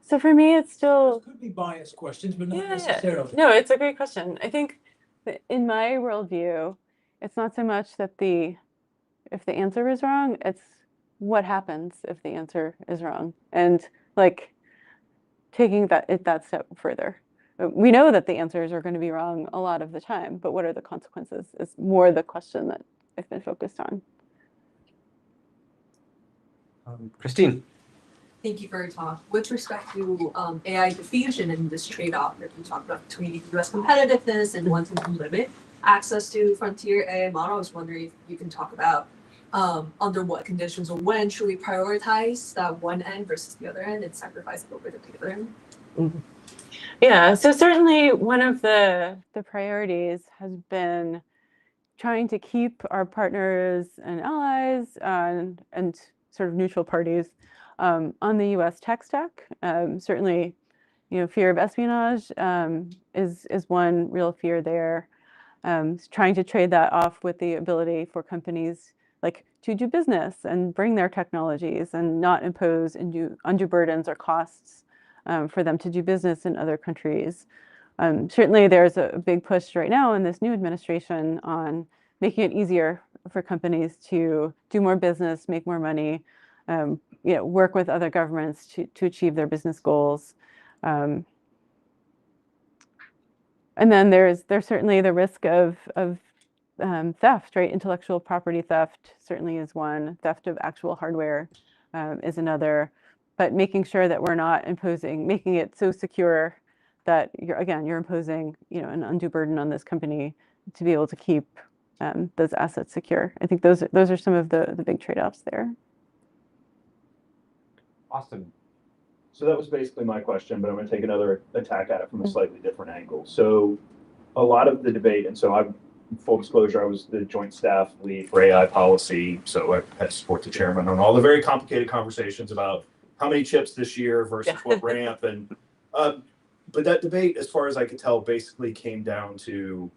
So for me, it's still...
Those could be biased questions, but not
Yeah.
necessarily.
No, it's a great question. I think that in my worldview, it's not so much that if the answer is wrong, it's what happens if the answer is wrong, and like taking that step further. We know that the answers are going to be wrong a lot of the time, but what are the consequences is more the question that I've been focused on.
Christine.
Thank you for your talk. With respect to AI diffusion and this trade-off that you talked about between US competitiveness and wanting to limit access to frontier AI model, I was wondering if you can talk about under what conditions or when should we prioritize that one end versus the other end and sacrifice over the other end?
Mm-hmm. Yeah, so certainly one of the priorities has been trying to keep our partners and allies and sort of neutral parties on the US tech stack. Certainly, fear of espionage is one real fear there. Trying to trade that off with the ability for companies to do business and bring their technologies and not impose undue burdens or costs for them to do business in other countries. Certainly there's a big push right now in this new administration on making it easier for companies to do more business, make more money, work with other governments to achieve their business goals. And then there's certainly the risk of theft, right? Intellectual property theft certainly is one. Theft of actual hardware is another. But making sure that we're not making it so secure that you're imposing, an undue burden on this company to be able to keep those assets secure. I think those are some of the big trade-offs there.
Austin.
So that was basically my question, but I'm going to take another attack at it from a slightly different angle. So a lot of the debate, and so full disclosure, I was the joint staff lead for AI policy. So I had to support the chairman on all the very complicated conversations about how many chips this year versus what ramp. And but that debate, as far as I could tell, basically came down to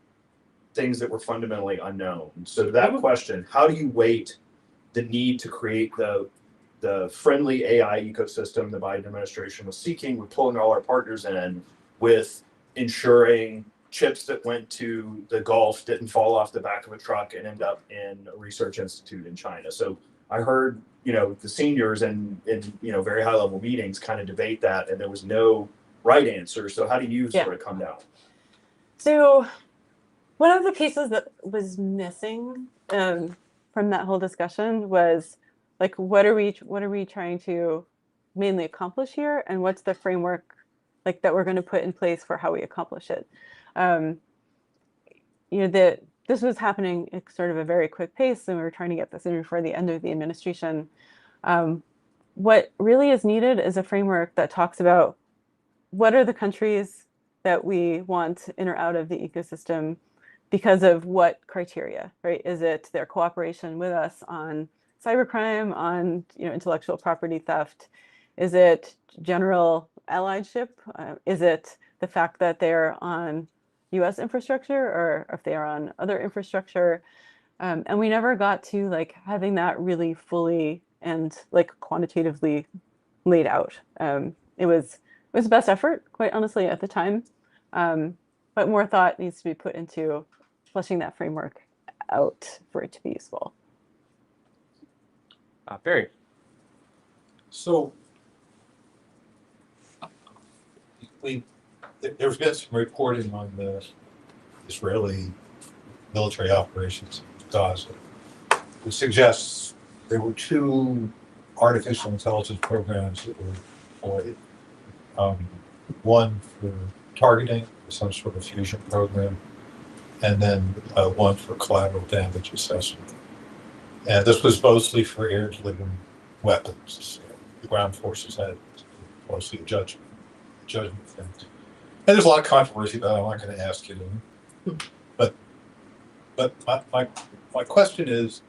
things that were fundamentally unknown. So to that question, how do you weight the need to create the friendly AI ecosystem the Biden administration was seeking, with pulling all our partners in, with ensuring chips that went to the Gulf didn't fall off the back of a truck and end up in a research institute in China? So I heard, the seniors in very high level meetings kind of debate that, and there was no right answer. So how do you sort of come down?
So one of the pieces that was missing from that whole discussion was, like, what are we trying to mainly accomplish here, and what's the framework that we're going to put in place for how we accomplish it? This was happening at sort of a very quick pace, and we were trying to get this in before the end of the administration. What really is needed is a framework that talks about what are the countries that we want in or out of the ecosystem because of what criteria, right? Is it their cooperation with us on cybercrime, on intellectual property theft? Is it general allyship? Is it the fact that they're on U.S. infrastructure, or if they are on other infrastructure? And we never got to having that really fully and quantitatively laid out. It was the best effort, quite honestly, at the time. But more thought needs to be put into fleshing that framework out for it to be useful.
Barry.
So there's been some reporting on the Israeli military operations in Gaza, which suggests there were two artificial intelligence programs that were deployed. One for targeting, some sort of fusion program, and then one for collateral damage assessment. And this was mostly for air-to-land weapons. So the ground forces had mostly a judgment thing. And there's a lot of controversy about it. I'm not going to ask you. But my question is,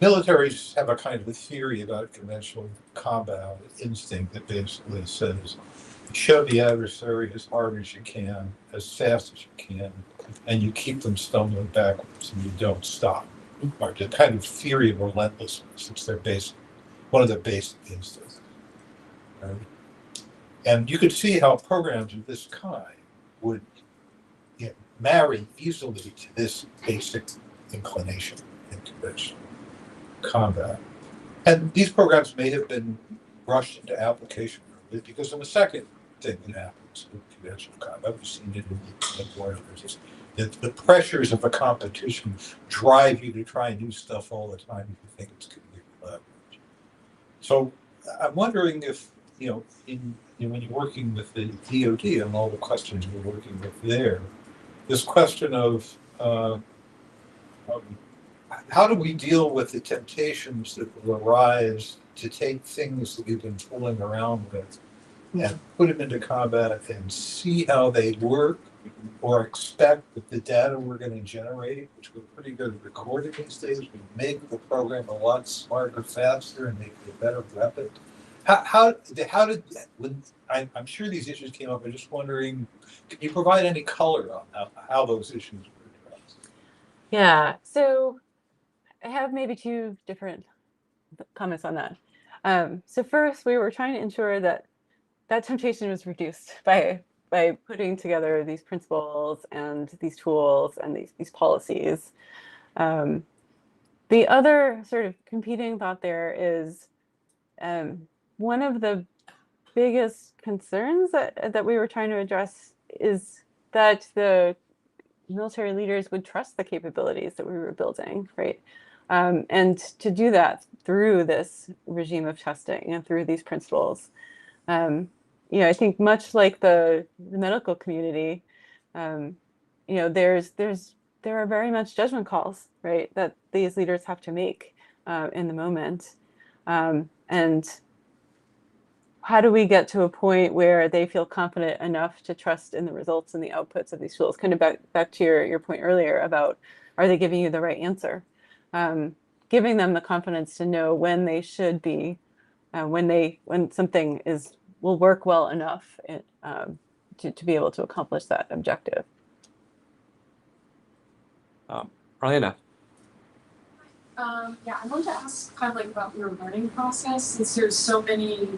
militaries have a kind of a theory about conventional combat instinct that basically says, show the adversary as hard as you can, as fast as you can, and you keep them stumbling backwards and you don't stop. Or the kind of theory of relentlessness. It's one of their basic instincts. Right? And you could see how programs of this kind would marry easily to this basic inclination in conventional combat. And these programs may have been rushed into application because of a second thing that happens in conventional combat. We've seen it in war. The pressures of a competition drive you to try new stuff all the time if you think it's going to give you leverage. So I'm wondering if, when you're working with the DoD and all the questions we're working with there, this question of how do we deal with the temptations that will arise to take things that we've been fooling around with and put them into combat and see how they work, or expect that the data we're going to generate, which we're pretty good at recording these days, we make the program a lot smarter, faster, and make it a better weapon. How did I'm sure these issues came up. I'm just wondering, can you provide any color on how those issues were addressed?
Yeah, so I have maybe two different comments on that. So first, we were trying to ensure that temptation was reduced by putting together these principles and these tools and these policies. The other sort of competing thought there is one of the biggest concerns that we were trying to address is that the military leaders would trust the capabilities that we were building, right? And to do that through this regime of testing and through these principles. I think much like the medical community, there are very much judgment calls, right, that these leaders have to make in the moment. And how do we get to a point where they feel confident enough to trust in the results and the outputs of these tools? Kind of back to your point earlier about, are they giving you the right answer? Giving them the confidence to know when they should be, when something will work well enough to be able to accomplish that objective.
Marlena.
Yeah, I wanted to ask kind of like about your learning process, since there's so many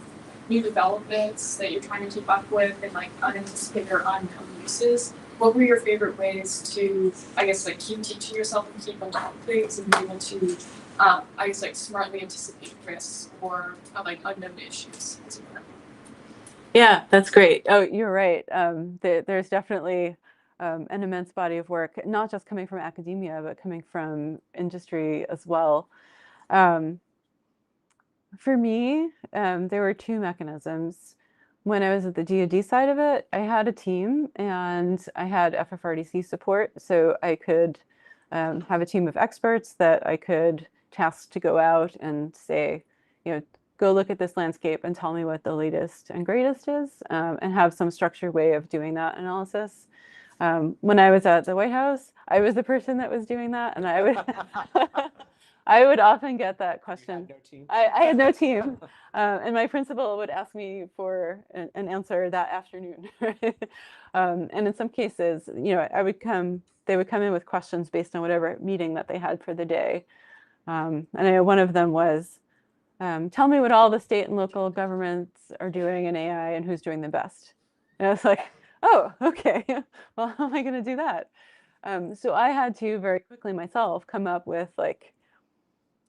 new developments that you're trying to keep up with and like unanticipated or unknown uses. What were your favorite ways to, I guess, like keep teaching yourself and keep on top of things and be able to, I guess, like smartly anticipate risks or like unknown issues?
Yeah, that's great. Oh, you're right. There's definitely an immense body of work, not just coming from academia, but coming from industry as well. For me, there were two mechanisms. When I was at the DoD side of it, I had a team and I had FFRDC support, so I could have a team of experts that I could task to go out and say, go look at this landscape and tell me what the latest and greatest is, and have some structured way of doing that analysis. When I was at the White House, I was the person that was doing that, and I would I would often get that question. I had no team, and my principal would ask me for an answer that afternoon. And in some cases, they would come in with questions based on whatever meeting that they had for the day. And I know one of them was, tell me what all the state and local governments are doing in AI and who's doing the best. And I was like, oh, okay, well, how am I going to do that? So I had to very quickly myself come up with like,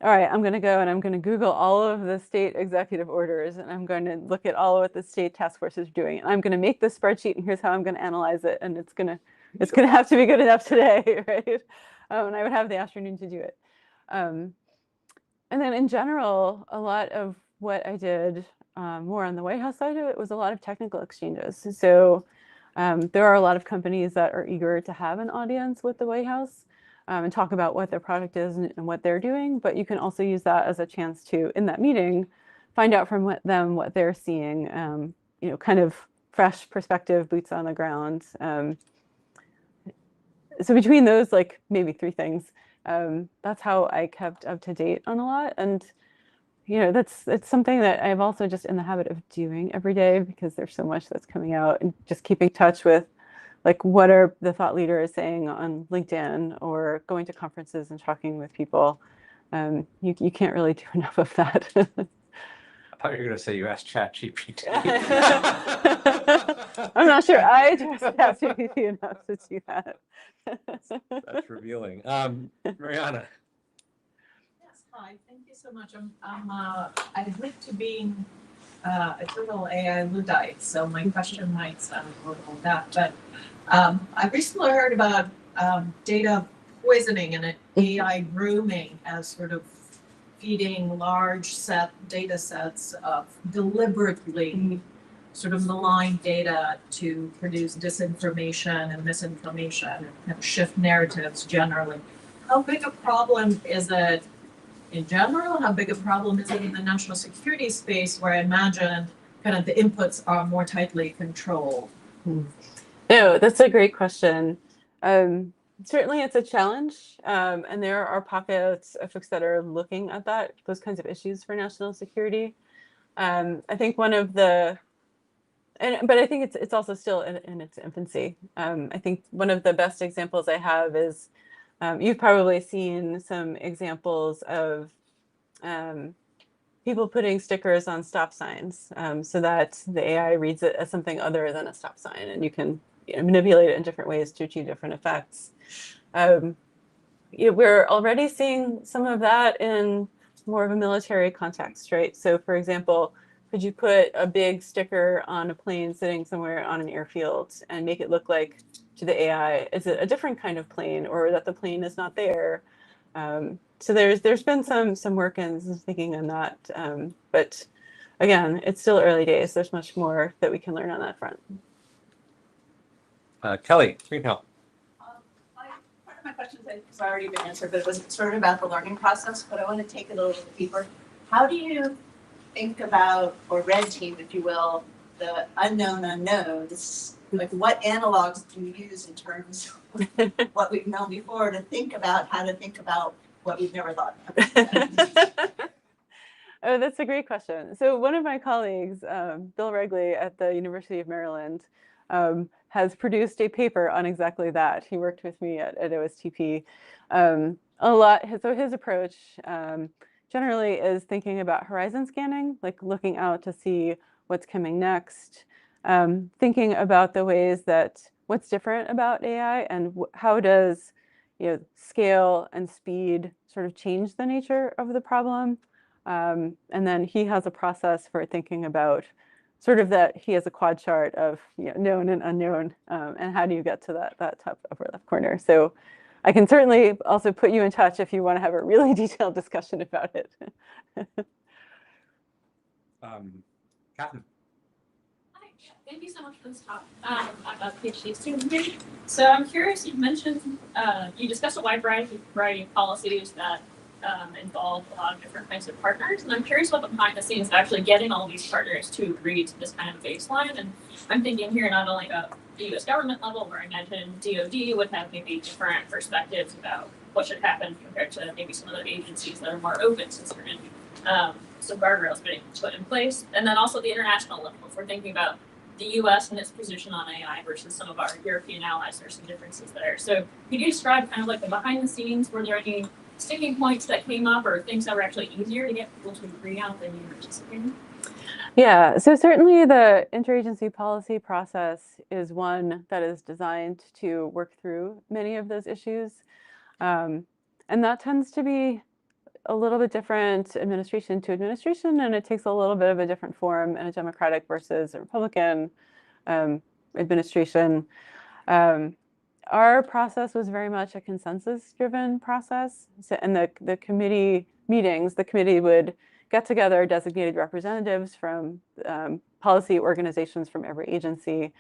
all right, I'm going to go and I'm going to Google all of the state executive orders, and I'm going to look at all of what the state task force is doing. And I'm going to make this spreadsheet, and here's how I'm going to analyze it. And it's going to have to be good enough today, right? And I would have the afternoon to do it. And then in general, a lot of what I did more on the White House side of it was a lot of technical exchanges. So there are a lot of companies that are eager to have an audience with the White House and talk about what their product is and what they're doing. But you can also use that as a chance to, in that meeting, find out from them what they're seeing, kind of fresh perspective, boots on the ground. So between those, like maybe three things, that's how I kept up to date on a lot. And it's something that I'm also just in the habit of doing every day because there's so much that's coming out, and just keeping touch with like what are the thought leaders saying on LinkedIn or going to conferences and talking with people. You can't really do enough of that.
I thought you were going to say you asked ChatGPT.
I'm not sure I trust ChatGPT enough to do that.
That's revealing. Mariana.
Yes, hi, thank you so much. I admit to being a total AI Luddite, so my question might sound a little that, but I recently heard about data poisoning and AI grooming as sort of feeding large data sets of deliberately sort of malign data to produce disinformation and misinformation and kind of shift narratives generally. How big a problem is it in general? How big a problem is it in the national security space, where I imagine kind of the inputs are more tightly controlled?
No, that's a great question. Certainly it's a challenge, and there are pockets of folks that are looking at those kinds of issues for national security. I think one of the, but I think it's also still in its infancy. I think one of the best examples I have is, you've probably seen some examples of people putting stickers on stop signs so that the AI reads it as something other than a stop sign, and you can manipulate it in different ways to achieve different effects. We're already seeing some of that in more of a military context, right? So for example, could you put a big sticker on a plane sitting somewhere on an airfield and make it look like to the AI, is it a different kind of plane, or that the plane is not there? So there's been some work and some thinking on that, but again, it's still early days. There's much more that we can learn on that front.
Kelly, Green Hill.
Part of my question has already been answered, but it was sort of about the learning process, but I want to take it a little deeper. How do you think about, or red team, if you will, the unknown unknowns? Like what analogs do you use in terms of what we've known before to think about how to think about what we've never thought of?
Oh, that's a great question. So one of my colleagues, Bill Regley at the University of Maryland, has produced a paper on exactly that. He worked with me at OSTP a lot. So his approach generally is thinking about horizon scanning, like looking out to see what's coming next, thinking about the ways that what's different about AI and how does scale and speed sort of change the nature of the problem. And then he has a process for thinking about sort of that. He has a quad chart of known and unknown, and how do you get to that top upper left corner. So I can certainly also put you in touch if you want to have a really detailed discussion about it.
Catherine.
Hi, thank you so much for this talk. I'm a PhD student here. So I'm curious, you mentioned, you discussed a wide variety of policies that involve a lot of different kinds of partners. And I'm curious what the behind the scenes of actually getting all these partners to agree to this kind of baseline. And I'm thinking here not only about the US government level, where I imagine DoD would have maybe different perspectives about what should happen compared to maybe some other agencies that are more open to certain some guardrails being put in place. And then also the international level, if we're thinking about the US and its position on AI versus some of our European allies, there's some differences there. So could you describe kind of like the behind the scenes, were there any sticking points that came up or things that were actually easier to get people to agree on than you were anticipating?
Yeah, so certainly the interagency policy process is one that is designed to work through many of those issues. And that tends to be a little bit different administration to administration, and it takes a little bit of a different form in a Democratic versus a Republican administration. Our process was very much a consensus-driven process. So in the committee meetings, the committee would get together designated representatives from policy organizations from every agency,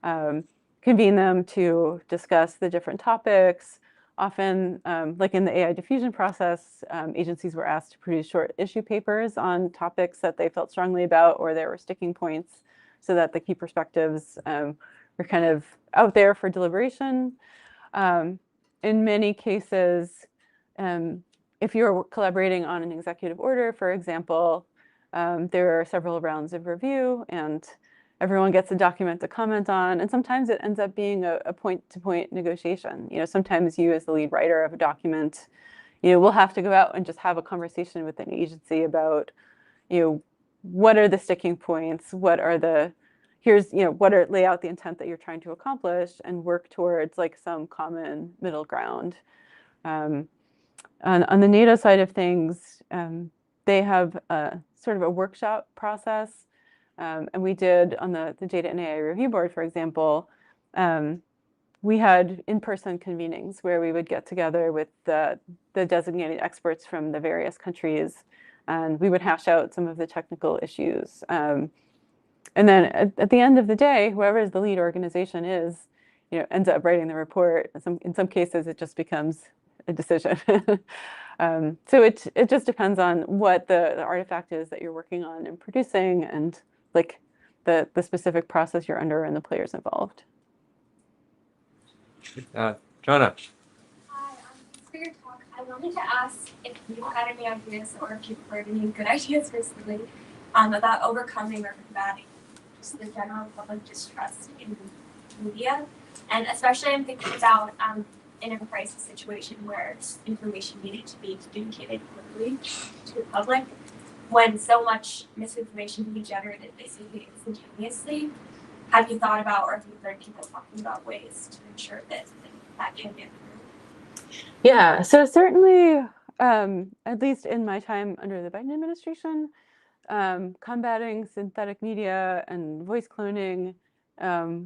convene them to discuss the different topics. Often, like in the AI diffusion process, agencies were asked to produce short issue papers on topics that they felt strongly about or there were sticking points so that the key perspectives were kind of out there for deliberation. In many cases, if you're collaborating on an executive order, for example, there are several rounds of review and everyone gets a document to comment on. And sometimes it ends up being a point-to-point negotiation. Sometimes you as the lead writer of a document, will have to go out and just have a conversation with an agency about, what are the sticking points? What are the, lay out the intent that you're trying to accomplish and work towards like some common middle ground. On the NATO side of things, they have sort of a workshop process. And we did on the Data and AI Review Board, for example, we had in-person convenings where we would get together with the designated experts from the various countries, and we would hash out some of the technical issues. And then at the end of the day, whoever the lead organization is, ends up writing the report. In some cases, it just becomes a decision. So it just depends on what the artifact is that you're working on and producing, and like the specific process you're under and the players involved.
Jonah.
Hi, for your talk, I wanted to ask if you had any ideas or if you've heard any good ideas recently about overcoming or combating just the general public distrust in media. And especially I'm thinking about in a crisis situation where information needed to be communicated quickly to the public, when so much misinformation can be generated basically instantaneously. Have you thought about, or have you heard people talking about ways to ensure that that can get through?
Yeah, so certainly, at least in my time under the Biden administration, combating synthetic media and voice cloning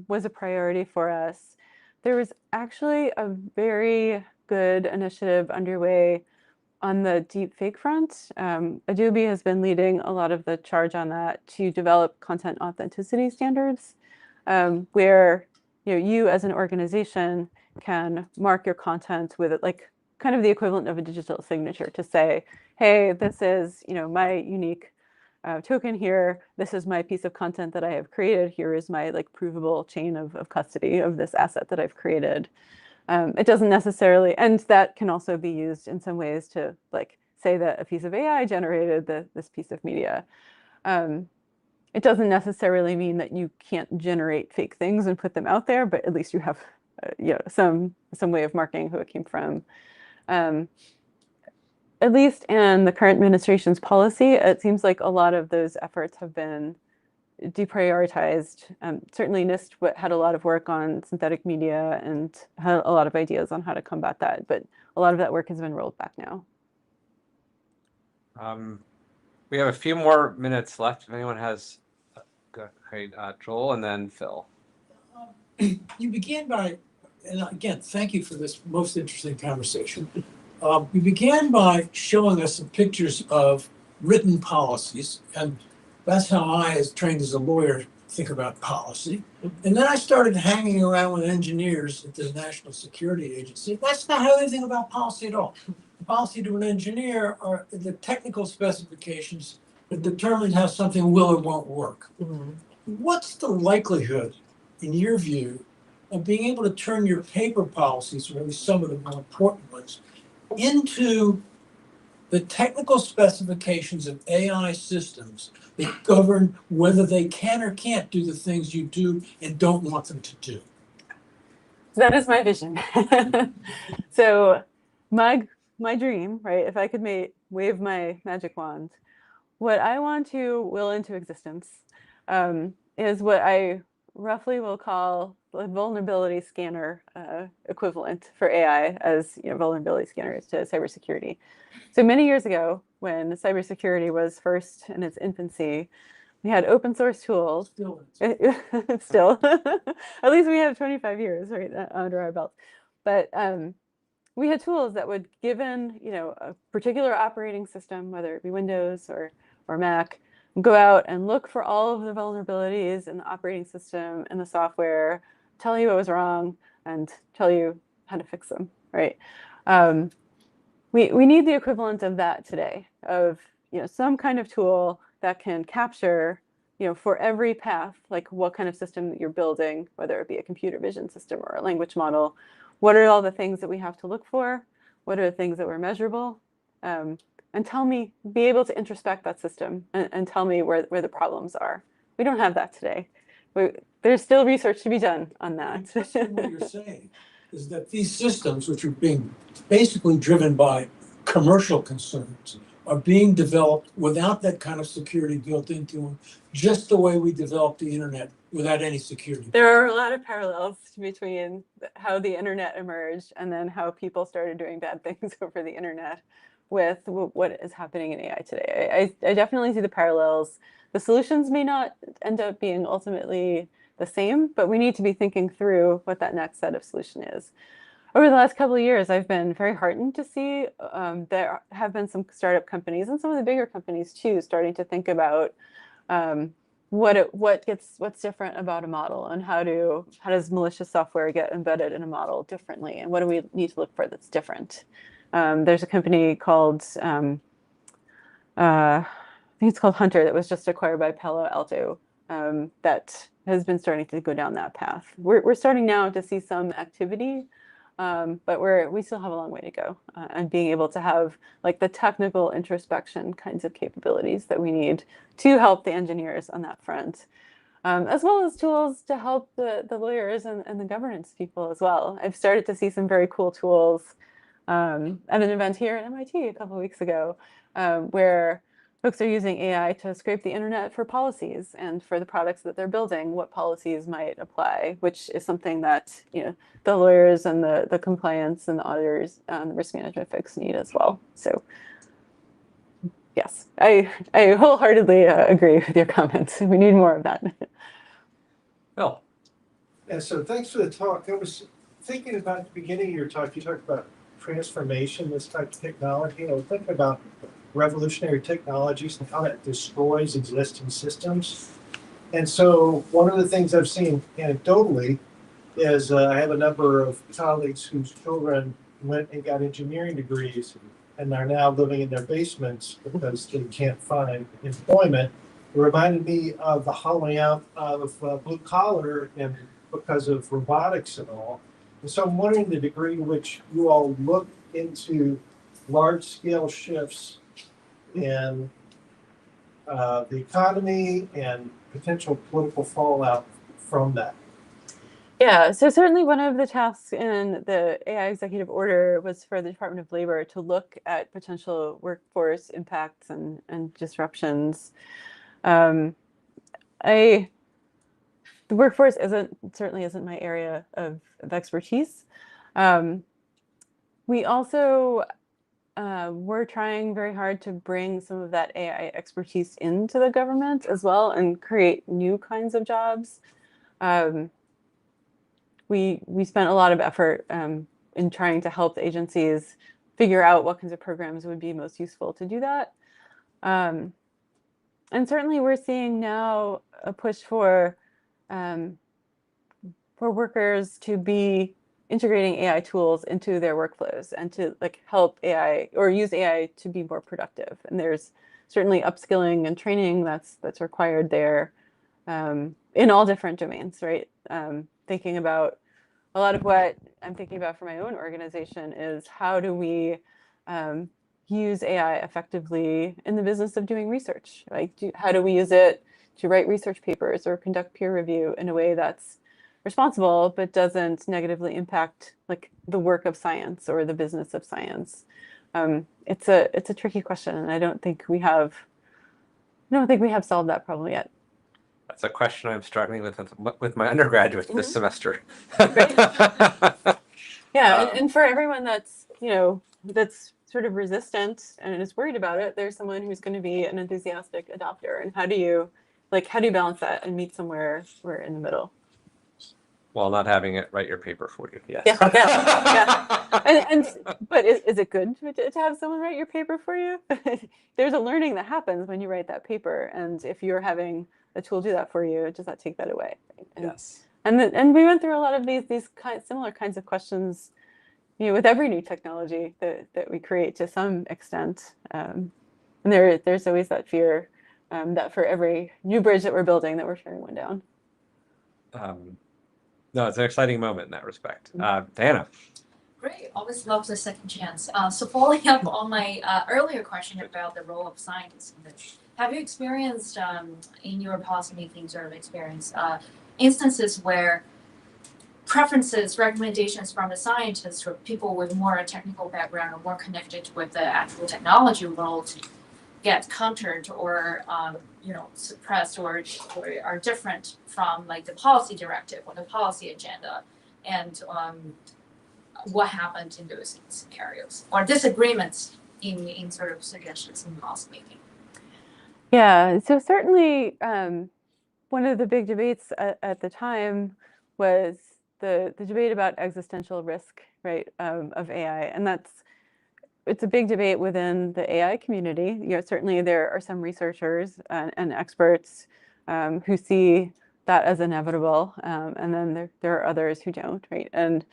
was a priority for us. There was actually a very good initiative underway on the deep fake front, Adobe has been leading a lot of the charge on that to develop content authenticity standards, where you as an organization can mark your content with like kind of the equivalent of a digital signature to say, hey, this is my unique token here. This is my piece of content that I have created. Here is my like provable chain of custody of this asset that I've created. It doesn't necessarily, and that can also be used in some ways to like say that a piece of AI generated this piece of media. It doesn't necessarily mean that you can't generate fake things and put them out there, but at least you have some way of marking who it came from. At least in the current administration's policy, it seems like a lot of those efforts have been deprioritized. Certainly NIST had a lot of work on synthetic media and had a lot of ideas on how to combat that, but a lot of that work has been rolled back now.
We have a few more minutes left. If anyone has, great, Joel and then Phil.
You began by, and again, thank you for this most interesting conversation. You began by showing us some pictures of written policies, and that's how I, as trained as a lawyer, think about policy. And then I started hanging around with engineers at the National Security Agency. That's not how they think about policy at all. Policy to an engineer are the technical specifications that determine how something will or won't work. Mm-hmm. What's the likelihood, in your view, of being able to turn your paper policies, or at least some of the more important ones, into the technical specifications of AI systems that govern whether they can or can't do the things you do and don't want them to do?
That is my vision. So my dream, right, if I could wave my magic wand, what I want to will into existence is what I roughly will call a vulnerability scanner equivalent for AI as vulnerability scanners to cybersecurity. So many years ago, when cybersecurity was first in its infancy, we had open source tools. Still, at least we have 25 years right under our belt. But we had tools that would, given a particular operating system, whether it be Windows or Mac, go out and look for all of the vulnerabilities in the operating system and the software, tell you what was wrong, and tell you how to fix them. Right? We need the equivalent of that today, of some kind of tool that can capture for every path, like what kind of system that you're building, whether it be a computer vision system or a language model, what are all the things that we have to look for? What are the things that were measurable? And be able to introspect that system and tell me where the problems are. We don't have that today. There's still research to be done on that.
What you're saying is that these systems, which are being basically driven by commercial concerns, are being developed without that kind of security built into them, just the way we developed the internet without any security.
There are a lot of parallels between how the internet emerged and then how people started doing bad things over the internet with what is happening in AI today. I definitely see the parallels. The solutions may not end up being ultimately the same, but we need to be thinking through what that next set of solution is. Over the last couple of years, I've been very heartened to see there have been some startup companies and some of the bigger companies too starting to think about what's different about a model and how does malicious software get embedded in a model differently, and what do we need to look for that's different. There's a company called I think it's called Hunter that was just acquired by Palo Alto that has been starting to go down that path. We're starting now to see some activity. But we still have a long way to go and being able to have like the technical introspection kinds of capabilities that we need to help the engineers on that front, as well as tools to help the lawyers and the governance people as well. I've started to see some very cool tools at an event here at MIT a couple of weeks ago where folks are using AI to scrape the internet for policies and for the products that they're building, what policies might apply, which is something that the lawyers and the compliance and the auditors and the risk management folks need as well. So yes, I wholeheartedly agree with your comments. We need more of that.
Phil.
Yeah, so thanks for the talk. I was thinking about the beginning of your talk, you talked about transformation, this type of technology. I was thinking about revolutionary technologies and how that destroys existing systems. And so one of the things I've seen anecdotally is I have a number of colleagues whose children went and got engineering degrees and are now living in their basements because they can't find employment. It reminded me of the hollowing out of blue collar and because of robotics and all. And so I'm wondering the degree to which you all look into large scale shifts in the economy and potential political fallout from that.
Yeah, so certainly one of the tasks in the AI executive order was for the Department of Labor to look at potential workforce impacts and disruptions. The workforce certainly isn't my area of expertise. We also we're trying very hard to bring some of that AI expertise into the government as well and create new kinds of jobs. We spent a lot of effort in trying to help the agencies figure out what kinds of programs would be most useful to do that. And certainly we're seeing now a push for workers to be integrating AI tools into their workflows and to help AI or use AI to be more productive. And there's certainly upskilling and training that's required there in all different domains, right? Thinking about a lot of what I'm thinking about for my own organization is how do we use AI effectively in the business of doing research? How do we use it to write research papers or conduct peer review in a way that's responsible but doesn't negatively impact the work of science or the business of science? It's a tricky question, and I don't think we have solved that problem yet.
That's a question I'm struggling with my undergraduates this semester.
Yeah, and for everyone that's sort of resistant and is worried about it, there's someone who's going to be an enthusiastic adopter. And how do you balance that and meet somewhere we're in the middle?
While not having it write your paper for you, yes.
Yeah. But is it good to have someone write your paper for you? There's a learning that happens when you write that paper, and if you're having a tool do that for you, does that take that away? Right?
Yes.
And we went through a lot of these similar kinds of questions, with every new technology that we create to some extent. And there's always that fear that for every new bridge that we're building, that we're tearing one down.
No, it's an exciting moment in that respect. Diana.
Great, always love the second chance. So following up on my earlier question about the role of scientists in this, have you experienced in your policymaking sort of experience instances where preferences, recommendations from the scientists or people with more technical background or more connected with the actual technology world get countered or suppressed or are different from the policy directive or the policy agenda, and what happened in those scenarios or disagreements in sort of suggestions in policy making?
Yeah, so certainly one of the big debates at the time was the debate about existential risk, right, of AI, and it's a big debate within the AI community. Certainly there are some researchers and experts who see that as inevitable, and then there are others who don't, right? And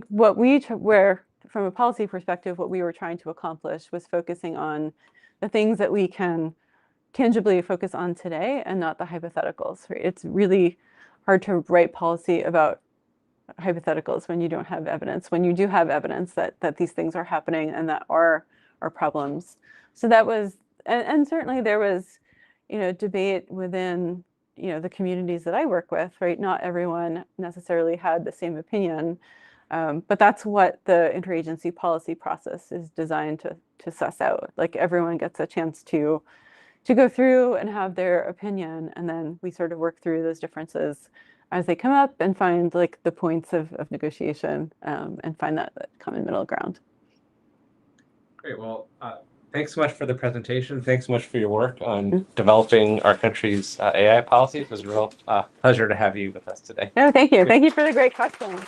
where from a policy perspective, what we were trying to accomplish was focusing on the things that we can tangibly focus on today and not the hypotheticals, right? It's really hard to write policy about hypotheticals when you don't have evidence. When you do have evidence that these things are happening and that are problems. So that was, and certainly there was, debate within, the communities that I work with, right? Not everyone necessarily had the same opinion, but that's what the interagency policy process is designed to suss out. Everyone gets a chance to go through and have their opinion, and then we sort of work through those differences as they come up and find the points of negotiation and find that common middle ground.
Great. Well, thanks so much for the presentation. Thanks so much for your work on developing our country's AI policies. It was a real pleasure to have you with us today.
No, thank you. Thank you for the great questions.